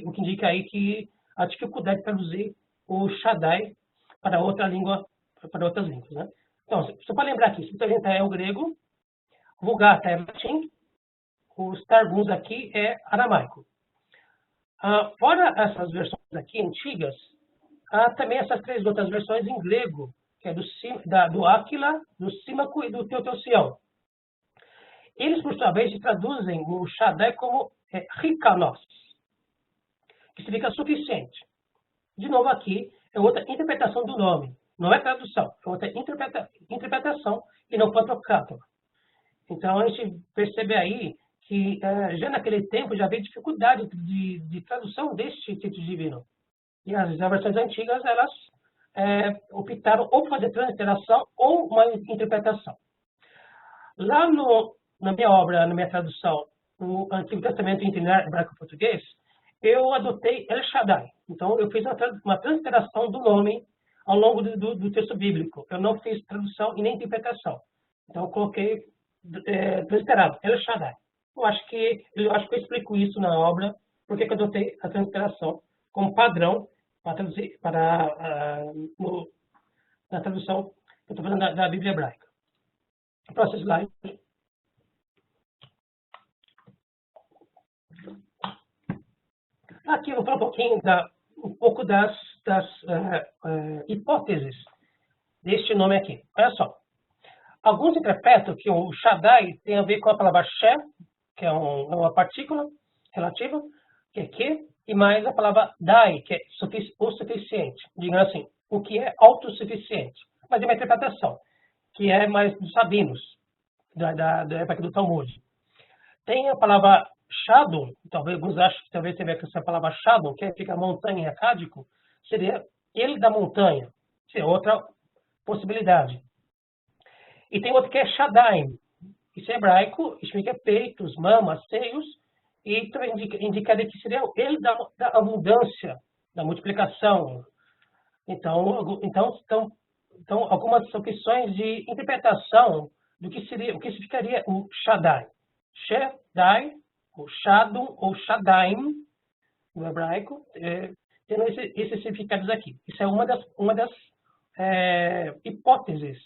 o que indica aí que a dificuldade de traduzir o Shaddai para outra língua, para outras línguas, né? Então, só para lembrar aqui, Septuaginta é o grego, Vulgata é latim, os Targums aqui é aramaico. Fora essas versões aqui antigas, há também essas 3 outras versões em grego, que é do Áquila, do Símaco e do Teotocião. Eles, por sua vez, traduzem o Shaddai como Rikanos, que significa suficiente. De novo aqui, é outra interpretação do nome. Não é tradução, é outra interpretação e não Pantocrator. Então, a gente percebe aí que já naquele tempo já havia dificuldade de tradução deste título divino. E as versões antigas, elas optaram ou fazer transliteração ou uma interpretação. Lá na minha obra, na minha tradução, no Antigo Testamento em hebraico-português, eu adotei El Shaddai. Então, eu fiz uma transliteração do nome ao longo do texto bíblico. Eu não fiz tradução e nem interpretação. Então, eu coloquei transliterado, El Shaddai. Eu acho que eu explico isso na obra, porque eu adotei a transliteração como padrão para traduzir na tradução que eu estou falando da Bíblia hebraica. Próximo slide. Aqui eu vou falar um pouco das hipóteses deste nome aqui. Olha só. Alguns interpretam que o Shaddai tem a ver com a palavra She, que é uma partícula relativa, que é e mais a palavra Dai, que é o suficiente. Digamos assim, o que é autossuficiente. Mas é uma interpretação, que é mais dos sabinos, da época do Talmud. Tem a palavra Shaddon, talvez alguns acham que talvez tenha essa palavra Shaddon, que fica montanha em acádico, seria ele da montanha. Seria outra possibilidade. E tem outro que é Shaddai. Isso é hebraico, significa peitos, mamas, seios, e também indicaria que seria ele da abundância, da multiplicação. Então algumas opções de interpretação do que significaria o Shaddai. Shaddai, ou Shaddon, ou Shaddaim, no hebraico, tendo esses significados aqui. Isso é uma das hipóteses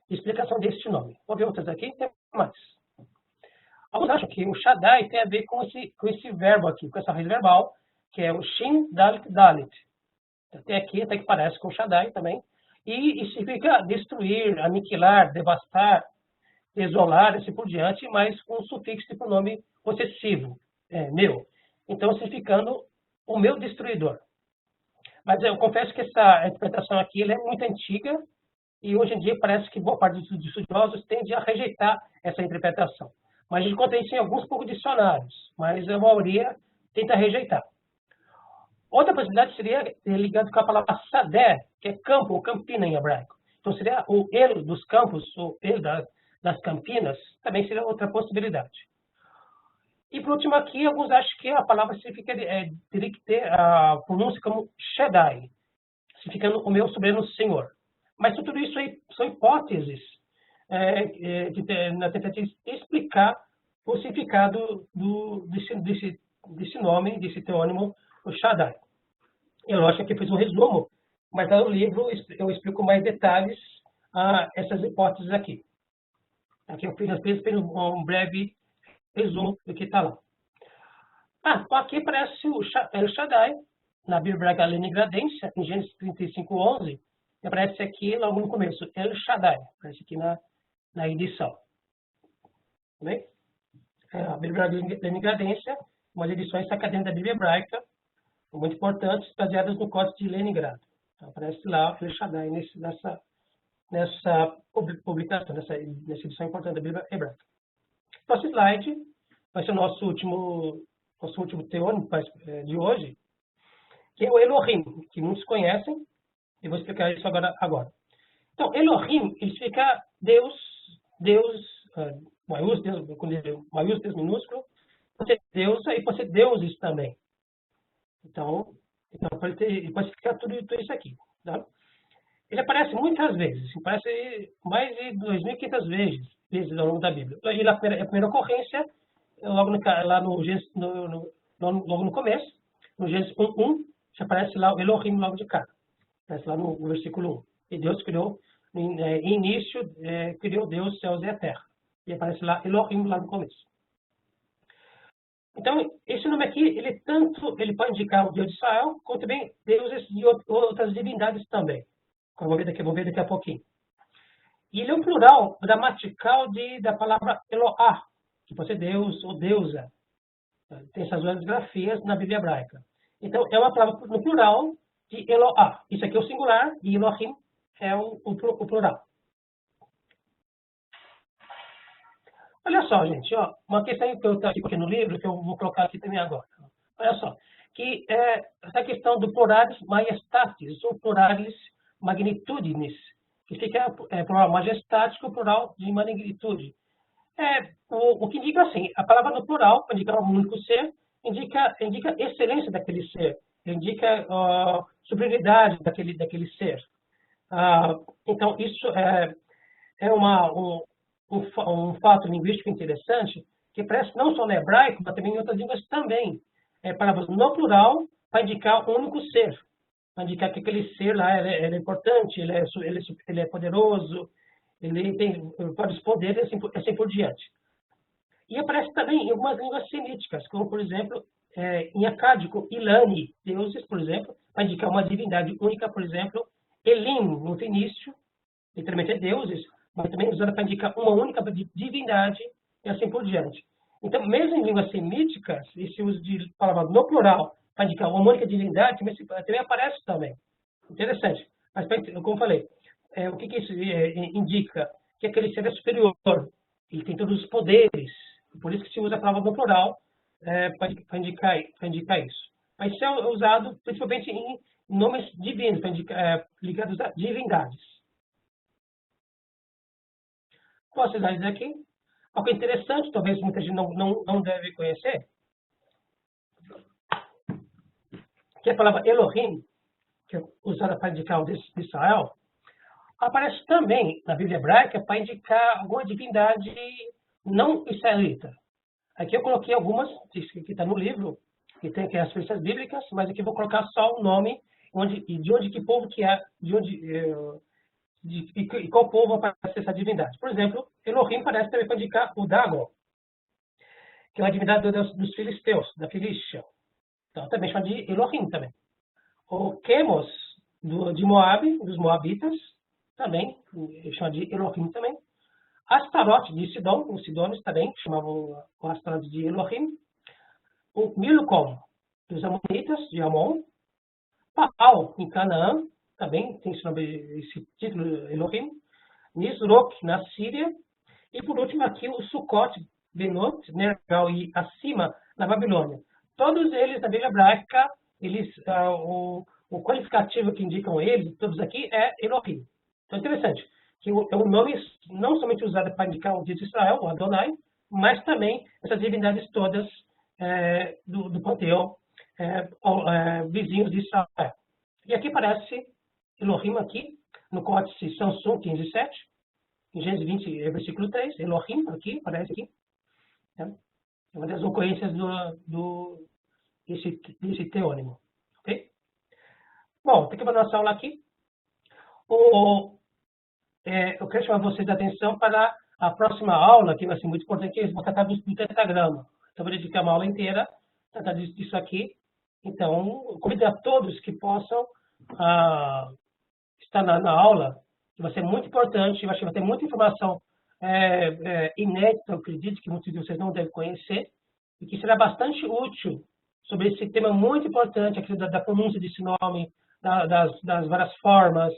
de explicação deste nome. Vou ver outras aqui, tem mais. Alguns acham que o Shaddai tem a ver com esse verbo aqui, com essa raiz verbal, que é o Shin Dalit Dalit. Até aqui, até que parece com Shaddai também. E significa destruir, aniquilar, devastar, desolar, assim por diante, mas com um sufixo de pronome possessivo, meu. Então, significando o meu destruidor. Mas eu confesso que essa interpretação aqui ela é muito antiga e hoje em dia parece que boa parte dos estudiosos tende a rejeitar essa interpretação. Mas a gente encontra isso em alguns poucos dicionários, mas a maioria tenta rejeitar. Outra possibilidade seria ligado com a palavra sadé, que é campo ou campina em hebraico. Então seria o el dos campos, ou el das campinas, também seria outra possibilidade. E por último aqui, alguns acham que a palavra significa, teria que ter a pronúncia como Shaddai, significando o meu soberano Senhor. Mas tudo isso aí são hipóteses na tentativa de explicar o significado desse nome, desse teônimo, o Shaddai. Eu lógico que eu fiz um resumo, mas no livro eu explico mais detalhes essas hipóteses aqui. Aqui eu fiz um breve resumo do que está lá. Então aqui aparece o El Shaddai, na Bíblia Hebraica Leningradense, em Gênesis 35:11, aparece aqui logo no começo, El Shaddai, aparece aqui na edição. Tá bem? A Bíblia Leningradense, umas edições acadêmicas da Bíblia Hebraica, muito importantes, baseadas no Código de Leningrado. Então, aparece lá El Shaddai nessa publicação, nessa edição importante da Bíblia Hebraica. O próximo slide vai ser o nosso último teônimo de hoje, que é o Elohim, que muitos conhecem, e vou explicar isso agora. Então, Elohim, ele significa Deus, maiúsculo, Deus minúsculo, pode ser Deus, aí pode ser deuses também. Então pode significar tudo isso aqui. Tá? Ele aparece muitas vezes, aparece mais de 2.500 vezes ao longo da Bíblia. E a primeira ocorrência, logo no começo, no Gênesis 1:1, já aparece lá o Elohim logo de cara. Aparece lá no versículo 1. E Deus criou, em início, criou Deus, céus e a terra. E aparece lá Elohim lá no começo. Então, esse nome aqui, ele pode indicar o Deus de Israel, como também deuses de outras divindades também. Vamos ver daqui a pouquinho. E ele é um plural gramatical da palavra Eloah, que pode ser Deus ou deusa. Tem essas duas grafias na Bíblia Hebraica. Então, é uma palavra no plural de Eloah. Isso aqui é o singular e Elohim é o plural. Olha só, gente, uma questão que eu estou aqui no livro, que eu vou colocar aqui também agora. Olha só, que essa questão do pluralis majestatis, ou pluralis magnitudinis, que fica plural majestático, plural de magnitude. O que indica assim, a palavra no plural, para indicar um único ser, indica excelência daquele ser, indica superioridade daquele ser. Então, isso é um fato linguístico interessante, que aparece não só no hebraico, mas também em outras línguas também. Palavras no plural para indicar um único ser, para indicar que aquele ser lá ele é importante, ele é poderoso, ele tem vários poderes e assim por diante. E aparece também em algumas línguas semíticas, como, por exemplo, em acádico, Ilani, deuses, por exemplo, para indicar uma divindade única, por exemplo, Elim, no fenício, literalmente é deuses, mas também usada para indicar uma única divindade e assim por diante. Então, mesmo em línguas semíticas, esse uso de palavra no plural para indicar uma única divindade também aparece também. Interessante. Mas, como falei, o que isso indica? Que aquele ser é superior, ele tem todos os poderes, por isso que se usa a palavra no plural para indicar isso. Mas isso é usado principalmente em nomes divinos, ligados a divindades. Posso dar isso aqui? Algo interessante, talvez muita gente não deve conhecer, que é a palavra Elohim, que é usada para indicar o Deus de Israel, aparece também na Bíblia Hebraica para indicar alguma divindade não israelita. Aqui eu coloquei algumas, que está no livro, que tem aqui as referências bíblicas, mas aqui eu vou colocar só o nome de onde que povo que é, e qual povo aparece essa divindade. Por exemplo, Elohim parece também para indicar o Dagon, que é uma divindade dos filisteus, da Filístia. Então, também chama de Elohim também. O Quemos, de Moab, dos Moabitas, também chama de Elohim também. Astarote de Sidom, os Sidônios também chamavam o Astarote de Elohim. O Milcom, dos Amonitas, de Amon. Baal, em Canaã, também tem esse título Elohim. Nisroch, na Síria. E por último aqui o Sukkot, Benot, Nergal e acima, na Babilônia. Todos eles, na Bíblia hebraica, o qualificativo que indicam eles, todos aqui, é Elohim. Então, interessante, que é um nome não somente usado para indicar o Deus de Israel, o Adonai, mas também essas divindades todas do panteão vizinhos de Israel. E aqui aparece Elohim aqui, no códice Samsung 15:7, em Gênesis 20, versículo 3, Elohim aqui, aparece aqui. É uma das ocorrências desse teônimo. Ok? Bom, tem que ir para a nossa aula aqui. Eu quero chamar vocês a atenção para a próxima aula, que vai ser muito importante, que eles vão tratar do tetragrama. Então, eu vou dedicar uma aula inteira a tratar disso aqui. Então, eu convido a todos que possam estar na aula, que vai ser muito importante, vai ter muita informação inédita, eu acredito que muitos de vocês não devem conhecer, e que será bastante útil sobre esse tema muito importante, aqui da pronúncia desse nome, das várias formas,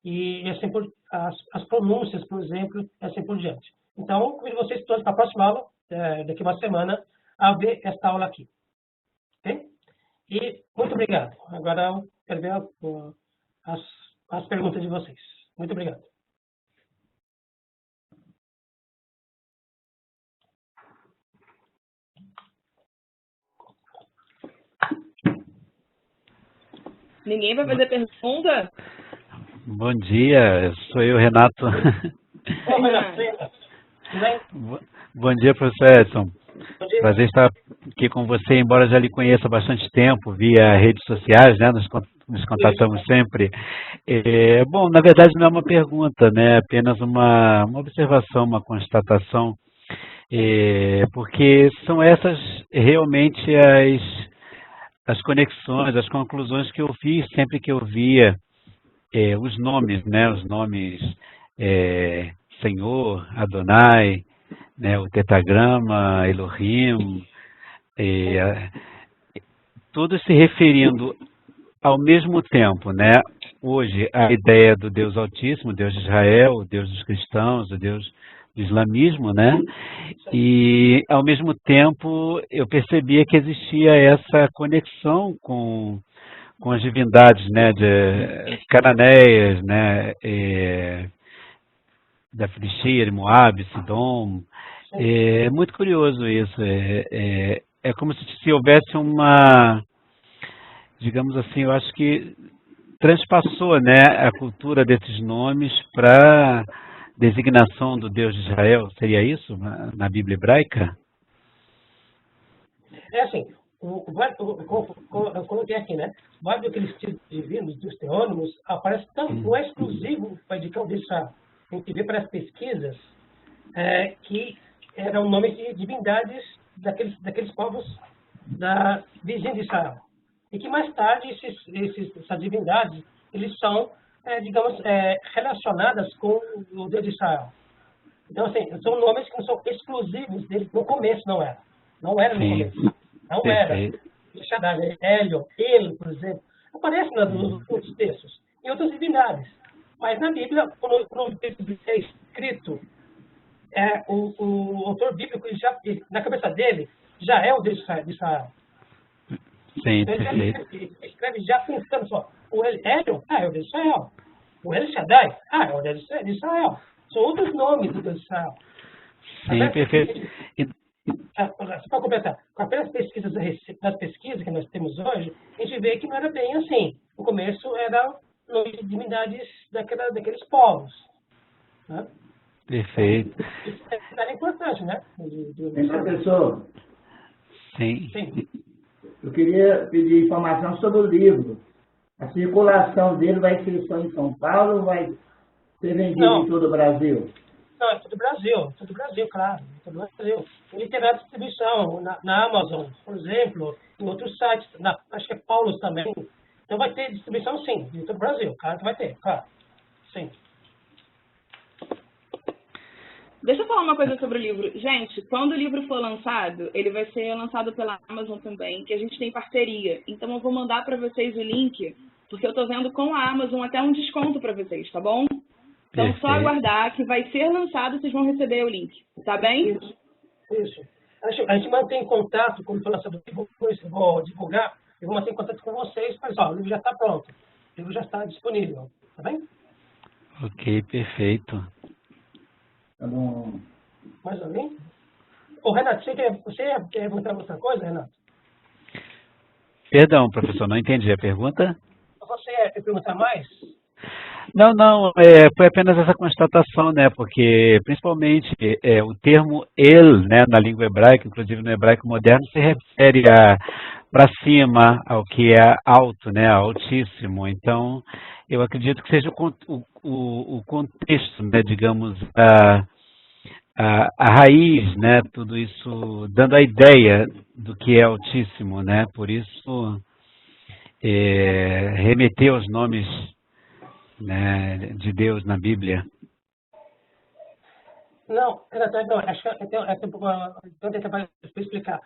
e assim as pronúncias, por exemplo, e assim por diante. Então, convido vocês todos para a próxima aula, daqui a uma semana, a ver esta aula aqui. Ok? E muito obrigado. Agora eu quero ver as perguntas de vocês. Muito obrigado. Ninguém vai fazer pergunta? Bom dia, sou eu, Renato. Bom dia, professor Edson. Prazer estar aqui com você, embora já lhe conheça há bastante tempo, via redes sociais, né? Nos contatamos sempre. Bom, na verdade não é uma pergunta, né? Apenas uma observação, uma constatação, porque são essas realmente as conexões, as conclusões que eu fiz sempre que eu via os nomes, né? Os nomes Senhor, Adonai, né? O tetragrama, Elohim, todos se referindo ao mesmo tempo, né? Hoje a ideia do Deus Altíssimo, Deus de Israel, o Deus dos cristãos, o Deus do islamismo, né? E ao mesmo tempo eu percebia que existia essa conexão com as divindades, né, de cananeias, né, da Filistia, de Moab, Sidom. É muito curioso isso. É como se houvesse uma, digamos assim, eu acho que transpassou, né, a cultura desses nomes para designação do Deus de Israel. Seria isso na Bíblia hebraica? É assim, eu coloquei aqui, né? Vários daqueles títulos divinos, dos teônimos, aparece tanto, não é exclusivo para indicar o Deus de Israel. Tem que ver para as pesquisas que eram nomes de divindades daqueles povos vizinhos de Israel. E que mais tarde essas divindades, eles são, digamos, relacionadas com o Deus de Israel. Então, assim, são nomes que não são exclusivos dele. No começo não era. Não era no começo. Não Perfeito. era. Shaddai, Helion, ele, por exemplo, aparece nos outros textos. E outras divindades. Mas na Bíblia, quando o texto é escrito, o autor bíblico, na cabeça dele, já é o Deus de Israel. Sim, Então, perfeito. ele escreve já pensando só. O Helion, é o Deus de Israel. O El Shaddai, é o Deus de Israel. São outros nomes do Deus de Israel. Sim, perfeito. Só para completar, com apenas pesquisas das pesquisas que nós temos hoje, a gente vê que não era bem assim. No começo era nome de divindades daqueles povos. Né? Perfeito. Então, isso é importante, né? Professor, Sim. eu queria pedir informação sobre o livro. A circulação dele vai ser só em São Paulo ou vai ser vendido em todo o Brasil? Não, é todo o Brasil, claro, todo o Brasil. Ele terá distribuição na Amazon, por exemplo, em outros sites, acho que é Paulus também. Então vai ter distribuição sim, de todo o Brasil, claro que vai ter, claro, sim. Deixa eu falar uma coisa sobre o livro. Gente, quando o livro for lançado, ele vai ser lançado pela Amazon também, que a gente tem parceria. Então eu vou mandar para vocês o link, porque eu tô vendo com a Amazon até um desconto para vocês, tá bom? Então só aguardar que vai ser lançado, vocês vão receber o link, tá bem? Isso. A gente mantém contato, quando for lançado o livro, eu vou divulgar, eu vou manter contato com vocês, mas ó, o livro já está pronto, o livro já está disponível, tá bem? Ok, perfeito. Tá bom. Mais alguém? Ô, Renato, você quer perguntar outra coisa, Renato? Perdão, professor, não entendi a pergunta. Você quer perguntar mais? Não, foi apenas essa constatação, né? Porque, principalmente, o termo el, né, na língua hebraica, inclusive no hebraico moderno, se refere para cima, ao que é alto, né, altíssimo. Então, eu acredito que seja o contexto, né, digamos, a raiz, né, tudo isso dando a ideia do que é altíssimo, né? Por isso, remeter aos nomes, né, de Deus na Bíblia. Não, Renato, não, acho que então tentar explicar.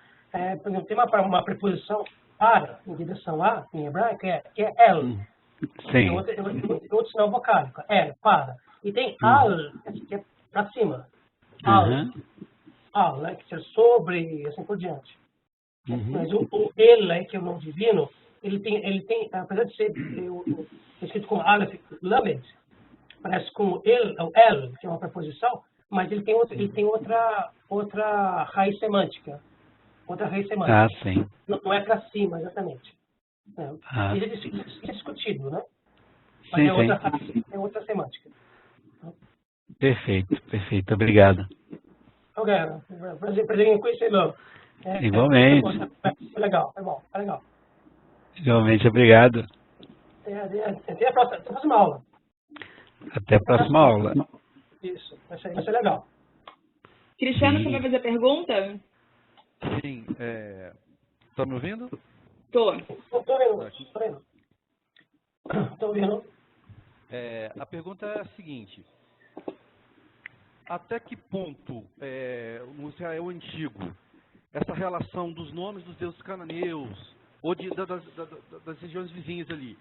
Por exemplo, tem uma preposição para, em direção a, em hebraico, que é el. Sim. Outro sinal vocálico, para. E tem al, que é para cima. Al, né, que é sobre e assim por diante. Mas o ele, que é o nome divino, ele tem, apesar de ser escrito com Aleph, Lamed, parece com o el, que é uma preposição, mas ele tem outra raiz semântica. Outra raiz semântica. Sim. Não é para cima, exatamente. Isso é discutido, né? Mas Sim, é outra semântica. Perfeito. Obrigado. Ok, prazer em conhecê-lo. Igualmente. Foi legal, foi bom, foi legal. Igualmente, obrigado. Até a próxima aula. Até a próxima aula. Isso, vai ser legal. Cristiano, você vai fazer pergunta? Sim, tá me ouvindo? Tô. Tô ouvindo. A pergunta é a seguinte: até que ponto, no Israel antigo, essa relação dos nomes dos deuses cananeus, ou das regiões vizinhas ali,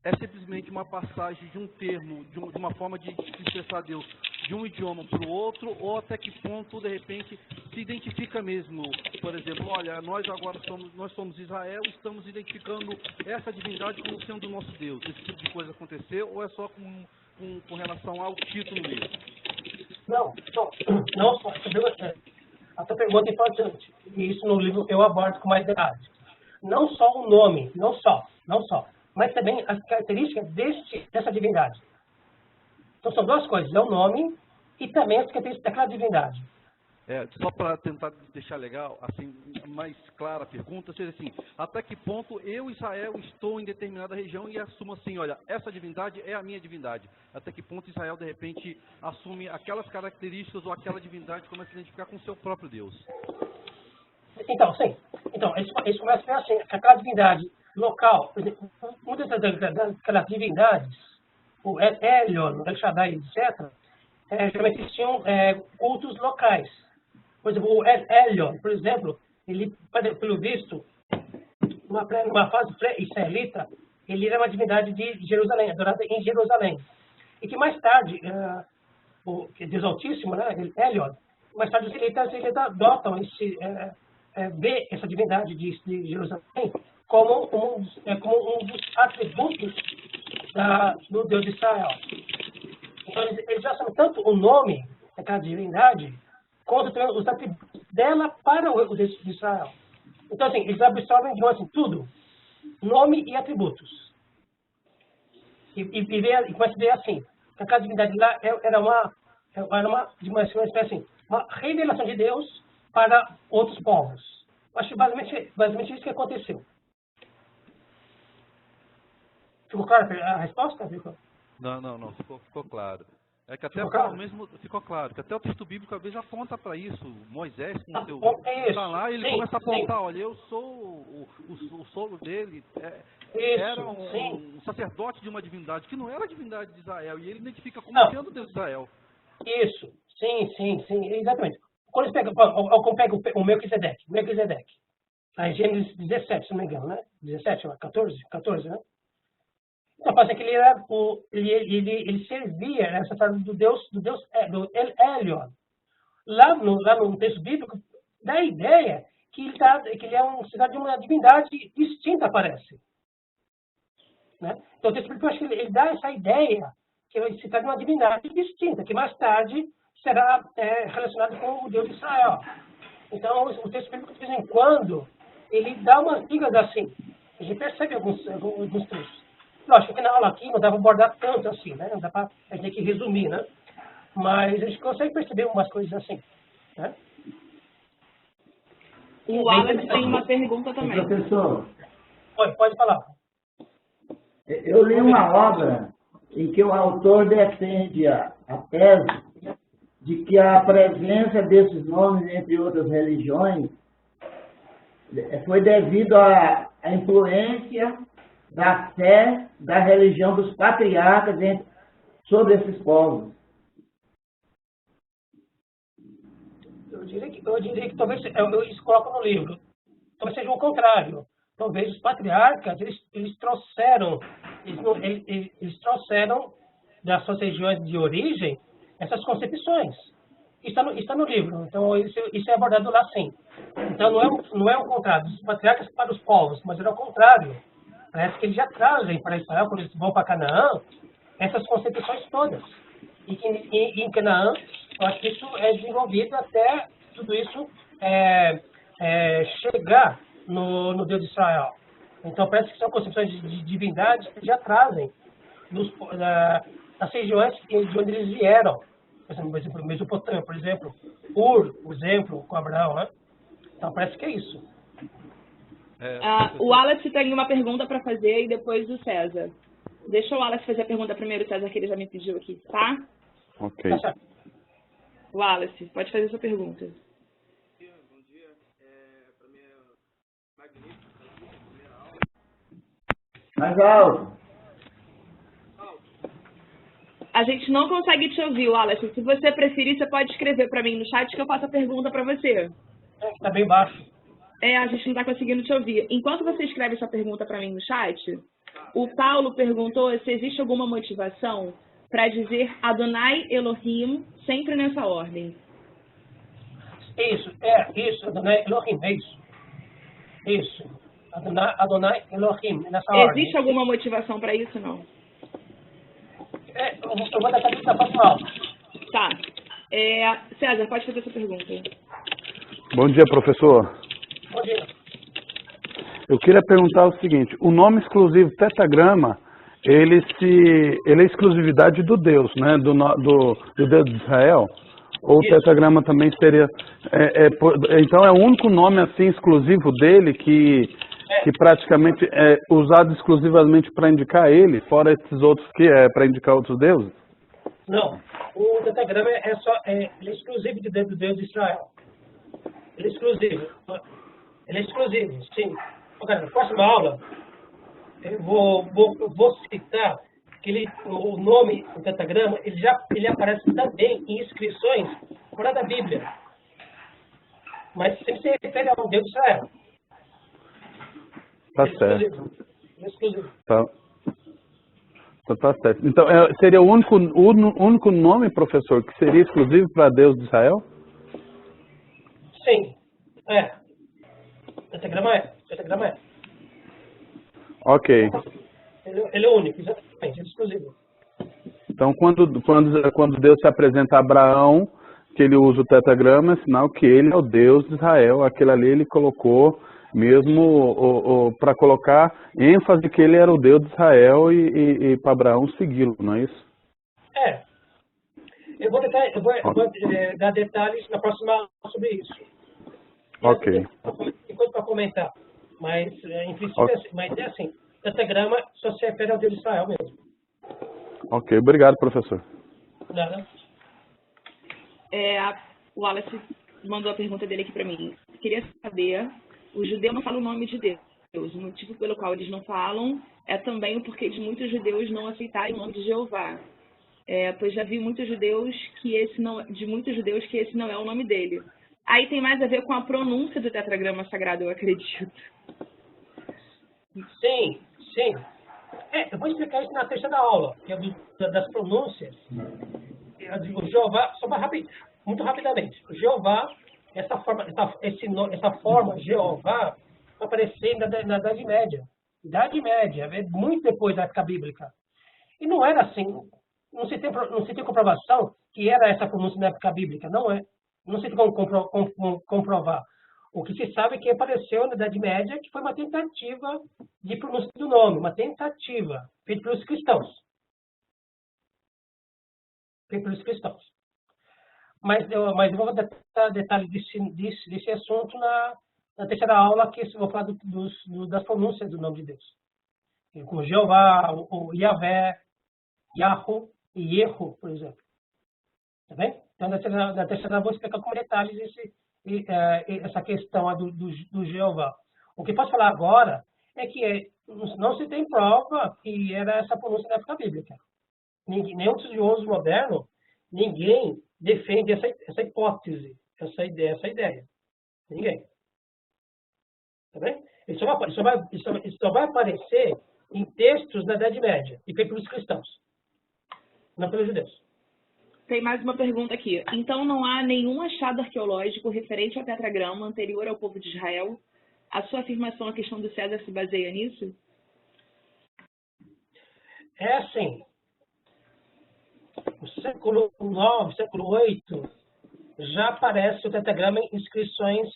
é simplesmente uma passagem de um termo, de uma forma de expressar Deus, de um idioma para o outro, ou até que ponto, de repente, se identifica mesmo? Por exemplo, olha, nós agora somos Israel, estamos identificando essa divindade como sendo o nosso Deus. Esse tipo de coisa aconteceu, ou é só com relação ao título mesmo? Não, a tua pergunta é importante. E isso no livro eu abordo com mais detalhes. Não só o nome, não só, mas também as características dessa divindade. Então são duas coisas, é o nome e também as características daquela divindade. Só para tentar deixar legal, assim, mais clara a pergunta, seja assim, até que ponto eu, Israel, estou em determinada região e assumo assim, olha, essa divindade é a minha divindade. Até que ponto Israel, de repente, assume aquelas características ou aquela divindade, começa a se identificar com o seu próprio Deus? Então, sim. Então, eles começam a ver assim, aquela divindade local, por exemplo, muitas daquelas divindades, o Elion, El Shaddai, etc., geralmente tinham cultos locais. Por exemplo, o Elion, por exemplo, ele, pelo visto, numa fase pré-israelita, ele era uma divindade de Jerusalém, adorada em Jerusalém. E que mais tarde, o Deus Altíssimo, né, Elion, mais tarde os israelitas adotam ver essa divindade de Jerusalém como um dos atributos do Deus de Israel. Então, eles já sabem tanto o nome daquela divindade, quanto também os atributos dela para o Deus de Israel. Então, assim, eles absorvem, digamos assim, tudo. Nome e atributos. E começa a ver assim, que aquela divindade lá era uma espécie assim, uma revelação de Deus para outros povos. Acho que basicamente isso que aconteceu. Ficou claro a resposta? Não, ficou claro. É que até ficou claro, que até o texto bíblico às vezes aponta para isso. Moisés, com o seu está lá, ele começa a apontar, olha, eu sou o sogro dele, era um sacerdote de uma divindade, que não era a divindade de Israel, e ele identifica como sendo Deus de Israel. Isso, sim, exatamente. Quando você pega o Melquisedeque, aí Gênesis 17, se não me engano, né? 17, 14, né? Então, parece que ele servia nessa forma do El Elyon. Lá no texto bíblico, dá a ideia que ele é um cidade de uma divindade distinta, parece. Né? Então, o texto bíblico, eu acho que ele dá essa ideia que se trata de uma divindade distinta, que mais tarde será relacionado com o Deus de Israel. Então, o texto bíblico, de vez em quando, ele dá umas dicas assim. A gente percebe alguns trechos. Lógico que na aula aqui não dá para abordar tanto assim, né? Não dá para a gente ter que resumir, né? Mas a gente consegue perceber umas coisas assim, né? O Alex tem uma pergunta também. Professor, pode falar. Eu li uma obra em que o autor defende a tese de que a presença desses nomes entre outras religiões foi devido à influência da fé da religião dos patriarcas sobre esses povos. Eu diria que talvez, isso coloco no livro, talvez seja o contrário. Talvez os patriarcas, eles trouxeram das suas regiões de origem essas concepções. Está no livro, então isso é abordado lá sim. Então não é o contrário, dos patriarcas para os povos, mas é o contrário. Parece que eles já trazem para Israel, quando eles vão para Canaã, essas concepções todas. E que em Canaã, eu acho que isso é desenvolvido até tudo isso chegar no Deus de Israel. Então parece que são concepções de divindade que já trazem das regiões de onde eles vieram. Por exemplo, Mesopotâmia, por exemplo, por exemplo, com Abraão, né? Então parece que é isso. O Alex tem uma pergunta para fazer e depois o César. Deixa o Alex fazer a pergunta primeiro, César, que ele já me pediu aqui, tá? Ok. O Alex, pode fazer a sua pergunta. Bom dia. Para mim é magnífico a primeira aula. Mais alto. A gente não consegue te ouvir, Alex. Se você preferir, você pode escrever para mim no chat que eu faço a pergunta para você. Está bem baixo. A gente não está conseguindo te ouvir. Enquanto você escreve essa pergunta para mim no chat, o Paulo perguntou se existe alguma motivação para dizer Adonai Elohim sempre nessa ordem. Isso, Adonai Elohim, é isso. Isso, Adonai Elohim, nessa ordem. Existe alguma motivação para isso, não? Eu vou dar isso na próxima aula. Tá. César, pode fazer essa pergunta. Bom dia, professor. Bom dia. Eu queria perguntar o seguinte, o nome exclusivo tetagrama, ele é exclusividade do Deus, né? Do Deus de Israel? Ou o tetagrama também seria... então é o único nome assim exclusivo dele que praticamente é usado exclusivamente para indicar ele, fora esses outros que é para indicar outros deuses? Não, o tetagrama ele é exclusivo do Deus de Israel. Ele é exclusivo, sim. Agora, na próxima aula, eu vou citar que o nome do tetagrama, ele aparece também em inscrições fora da Bíblia. Mas sempre se refere ao Deus de Israel. Tá certo. É exclusivo. Tá certo. Então, seria o único nome, professor, que seria exclusivo para Deus de Israel? Sim. Tetagrama é. Ok. Ele é único, exatamente, ele é exclusivo. Então, quando Deus se apresenta a Abraão, que ele usa o tetagrama, é sinal que ele é o Deus de Israel. Aquele ali ele colocou mesmo para colocar ênfase que ele era o Deus de Israel e para Abraão segui-lo, não é isso? Eu vou dar detalhes na próxima aula sobre isso. Ok. Tem coisa para comentar, mas em princípio é assim, tetagrama só se refere ao Deus de Israel mesmo. Ok, obrigado, professor. Nada. O Wallace mandou a pergunta dele aqui para mim. Queria saber, o judeu não fala o nome de Deus. O motivo pelo qual eles não falam é também o porquê de muitos judeus não aceitarem o nome de Jeová. Pois já vi muitos judeus que esse não é o nome dele. Aí tem mais a ver com a pronúncia do tetragrama sagrado, eu acredito. Sim, sim. Eu vou explicar isso na terceira aula, que é das pronúncias. O Jeová, muito rapidamente. O Jeová, essa forma Jeová, vai aparecer na Idade Média. Idade Média, muito depois da época bíblica. E não era assim, não se tem comprovação que era essa pronúncia na época bíblica, não é. Não se tem como comprovar. O que se sabe é que apareceu na Idade Média, que foi uma tentativa de pronúncia do nome, uma tentativa feita pelos cristãos. Mas eu vou dar detalhes desse assunto na terceira aula, que eu vou falar das pronúncias do nome de Deus. Com Jeová, o Yahvé, Yahu e Yehu, por exemplo. Tá bem? Então, na terceira eu vou explicar com detalhes essa questão do Jeová. O que posso falar agora é que não se tem prova que era essa pronúncia na época bíblica. Nenhum estudioso moderno, ninguém defende essa hipótese, essa ideia. Ninguém. Tá bem? Isso só vai aparecer em textos da Idade Média e pelos cristãos, não pelos judeus. Tem mais uma pergunta aqui. Então não há nenhum achado arqueológico referente ao tetragrama anterior ao povo de Israel? A sua afirmação, a questão do César, se baseia nisso? É assim. No século IX, século VIII, já aparece o tetragrama em inscrições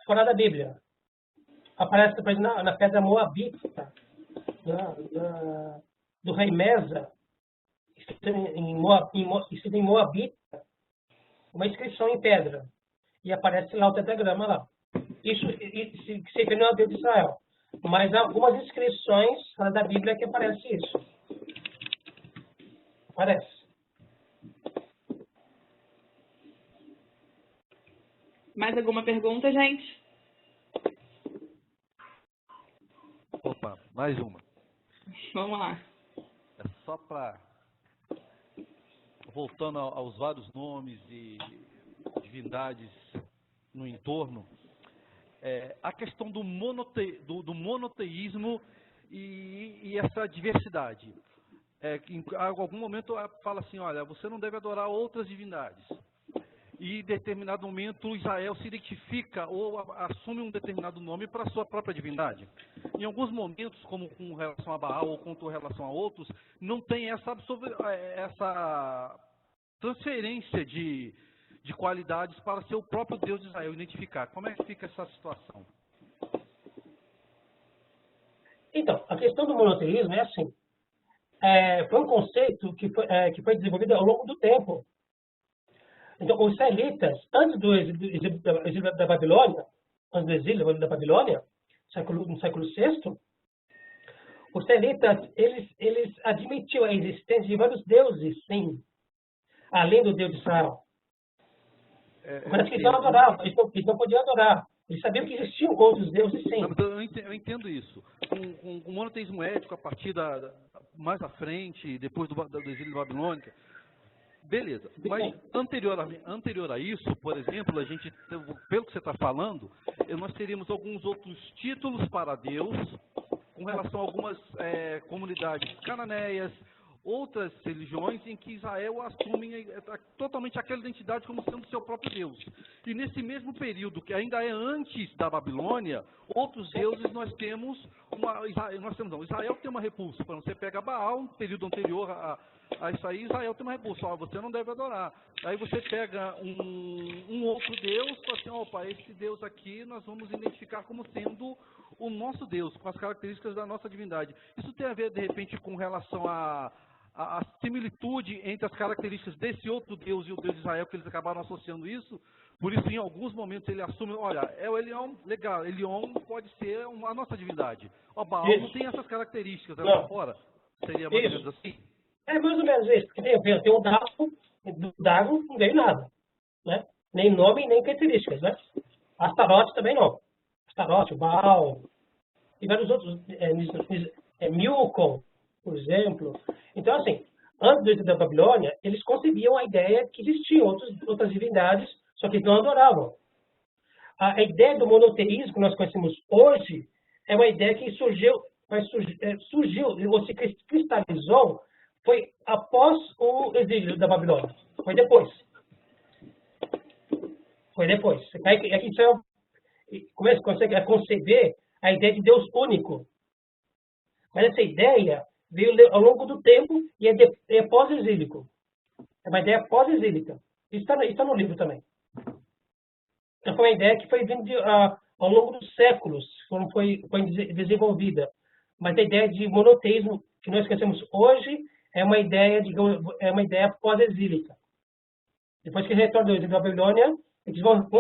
fora da Bíblia. Aparece depois na pedra moabita, do rei Mesa, escrito em moabita, uma inscrição em pedra. E aparece lá o tetragrama lá. Isso se refere ao Deus de Israel. Mas há algumas inscrições fora da Bíblia que aparece isso. Aparece. Mais alguma pergunta, gente? Opa, mais uma. Vamos lá. É só para... Voltando aos vários nomes e divindades no entorno, a questão do monoteísmo e essa diversidade. Em algum momento fala assim, olha, você não deve adorar outras divindades. E em determinado momento Israel se identifica ou assume um determinado nome para a sua própria divindade. Em alguns momentos, como com relação a Baal ou com relação a outros, não tem essa transferência de qualidades para ser o próprio Deus de Israel identificar. Como é que fica essa situação? Então, a questão do monoteísmo é assim. Foi um conceito que foi desenvolvido ao longo do tempo. Então, os israelitas, antes do exílio da Babilônia, no século VI, os israelitas, eles admitiam a existência de vários deuses, sim, além do Deus de Israel. Mas que eles não adoravam, eles não podiam adorar. Eles sabiam que existiam outros deuses, sim. Não, eu entendo isso. Com o monoteísmo ético, a partir mais à frente, depois do exílio babilônico, beleza. Mas anterior a isso, por exemplo, a gente, pelo que você está falando, nós teríamos alguns outros títulos para Deus, com relação a algumas comunidades cananeias, outras religiões em que Israel assume totalmente aquela identidade como sendo seu próprio Deus. E nesse mesmo período, que ainda é antes da Babilônia, outros deuses nós temos Israel tem uma repulsa. Quando você pega Baal, um período anterior a isso aí, Israel tem uma repulsa. Você não deve adorar. Aí você pega um outro Deus e fala assim, opa, esse Deus aqui nós vamos identificar como sendo o nosso Deus, com as características da nossa divindade. Isso tem a ver, de repente, com relação a similitude entre as características desse outro Deus e o Deus de Israel, que eles acabaram associando isso. Por isso, em alguns momentos, ele assume, olha, é o Elion, legal, Elion pode ser a nossa divindade. O Baal não tem essas características, ela fora. Seria mais ou menos assim? É mais ou menos isso, porque tem o Dafo, Do Dagon não veio nada, né? Nem nome, nem características, né? Astarote também não. Astarote, Baal, e vários outros, Milcom, por exemplo. Então, assim, antes da Babilônia, eles concebiam a ideia que existiam outras divindades, só que eles não adoravam. A ideia do monoteísmo que nós conhecemos hoje é uma ideia que surgiu ou se cristalizou, foi após o exílio da Babilônia. Foi depois. Aqui você consegue conceber a ideia de Deus único. Mas essa ideia veio ao longo do tempo e é pós-exílico. É uma ideia pós-exílica. Isso está no livro também. Então, foi uma ideia que foi vindo ao longo dos séculos, foi desenvolvida. Mas a ideia de monoteísmo que nós conhecemos hoje é uma ideia pós-exílica. Depois que retorna da Babilônia, eles vão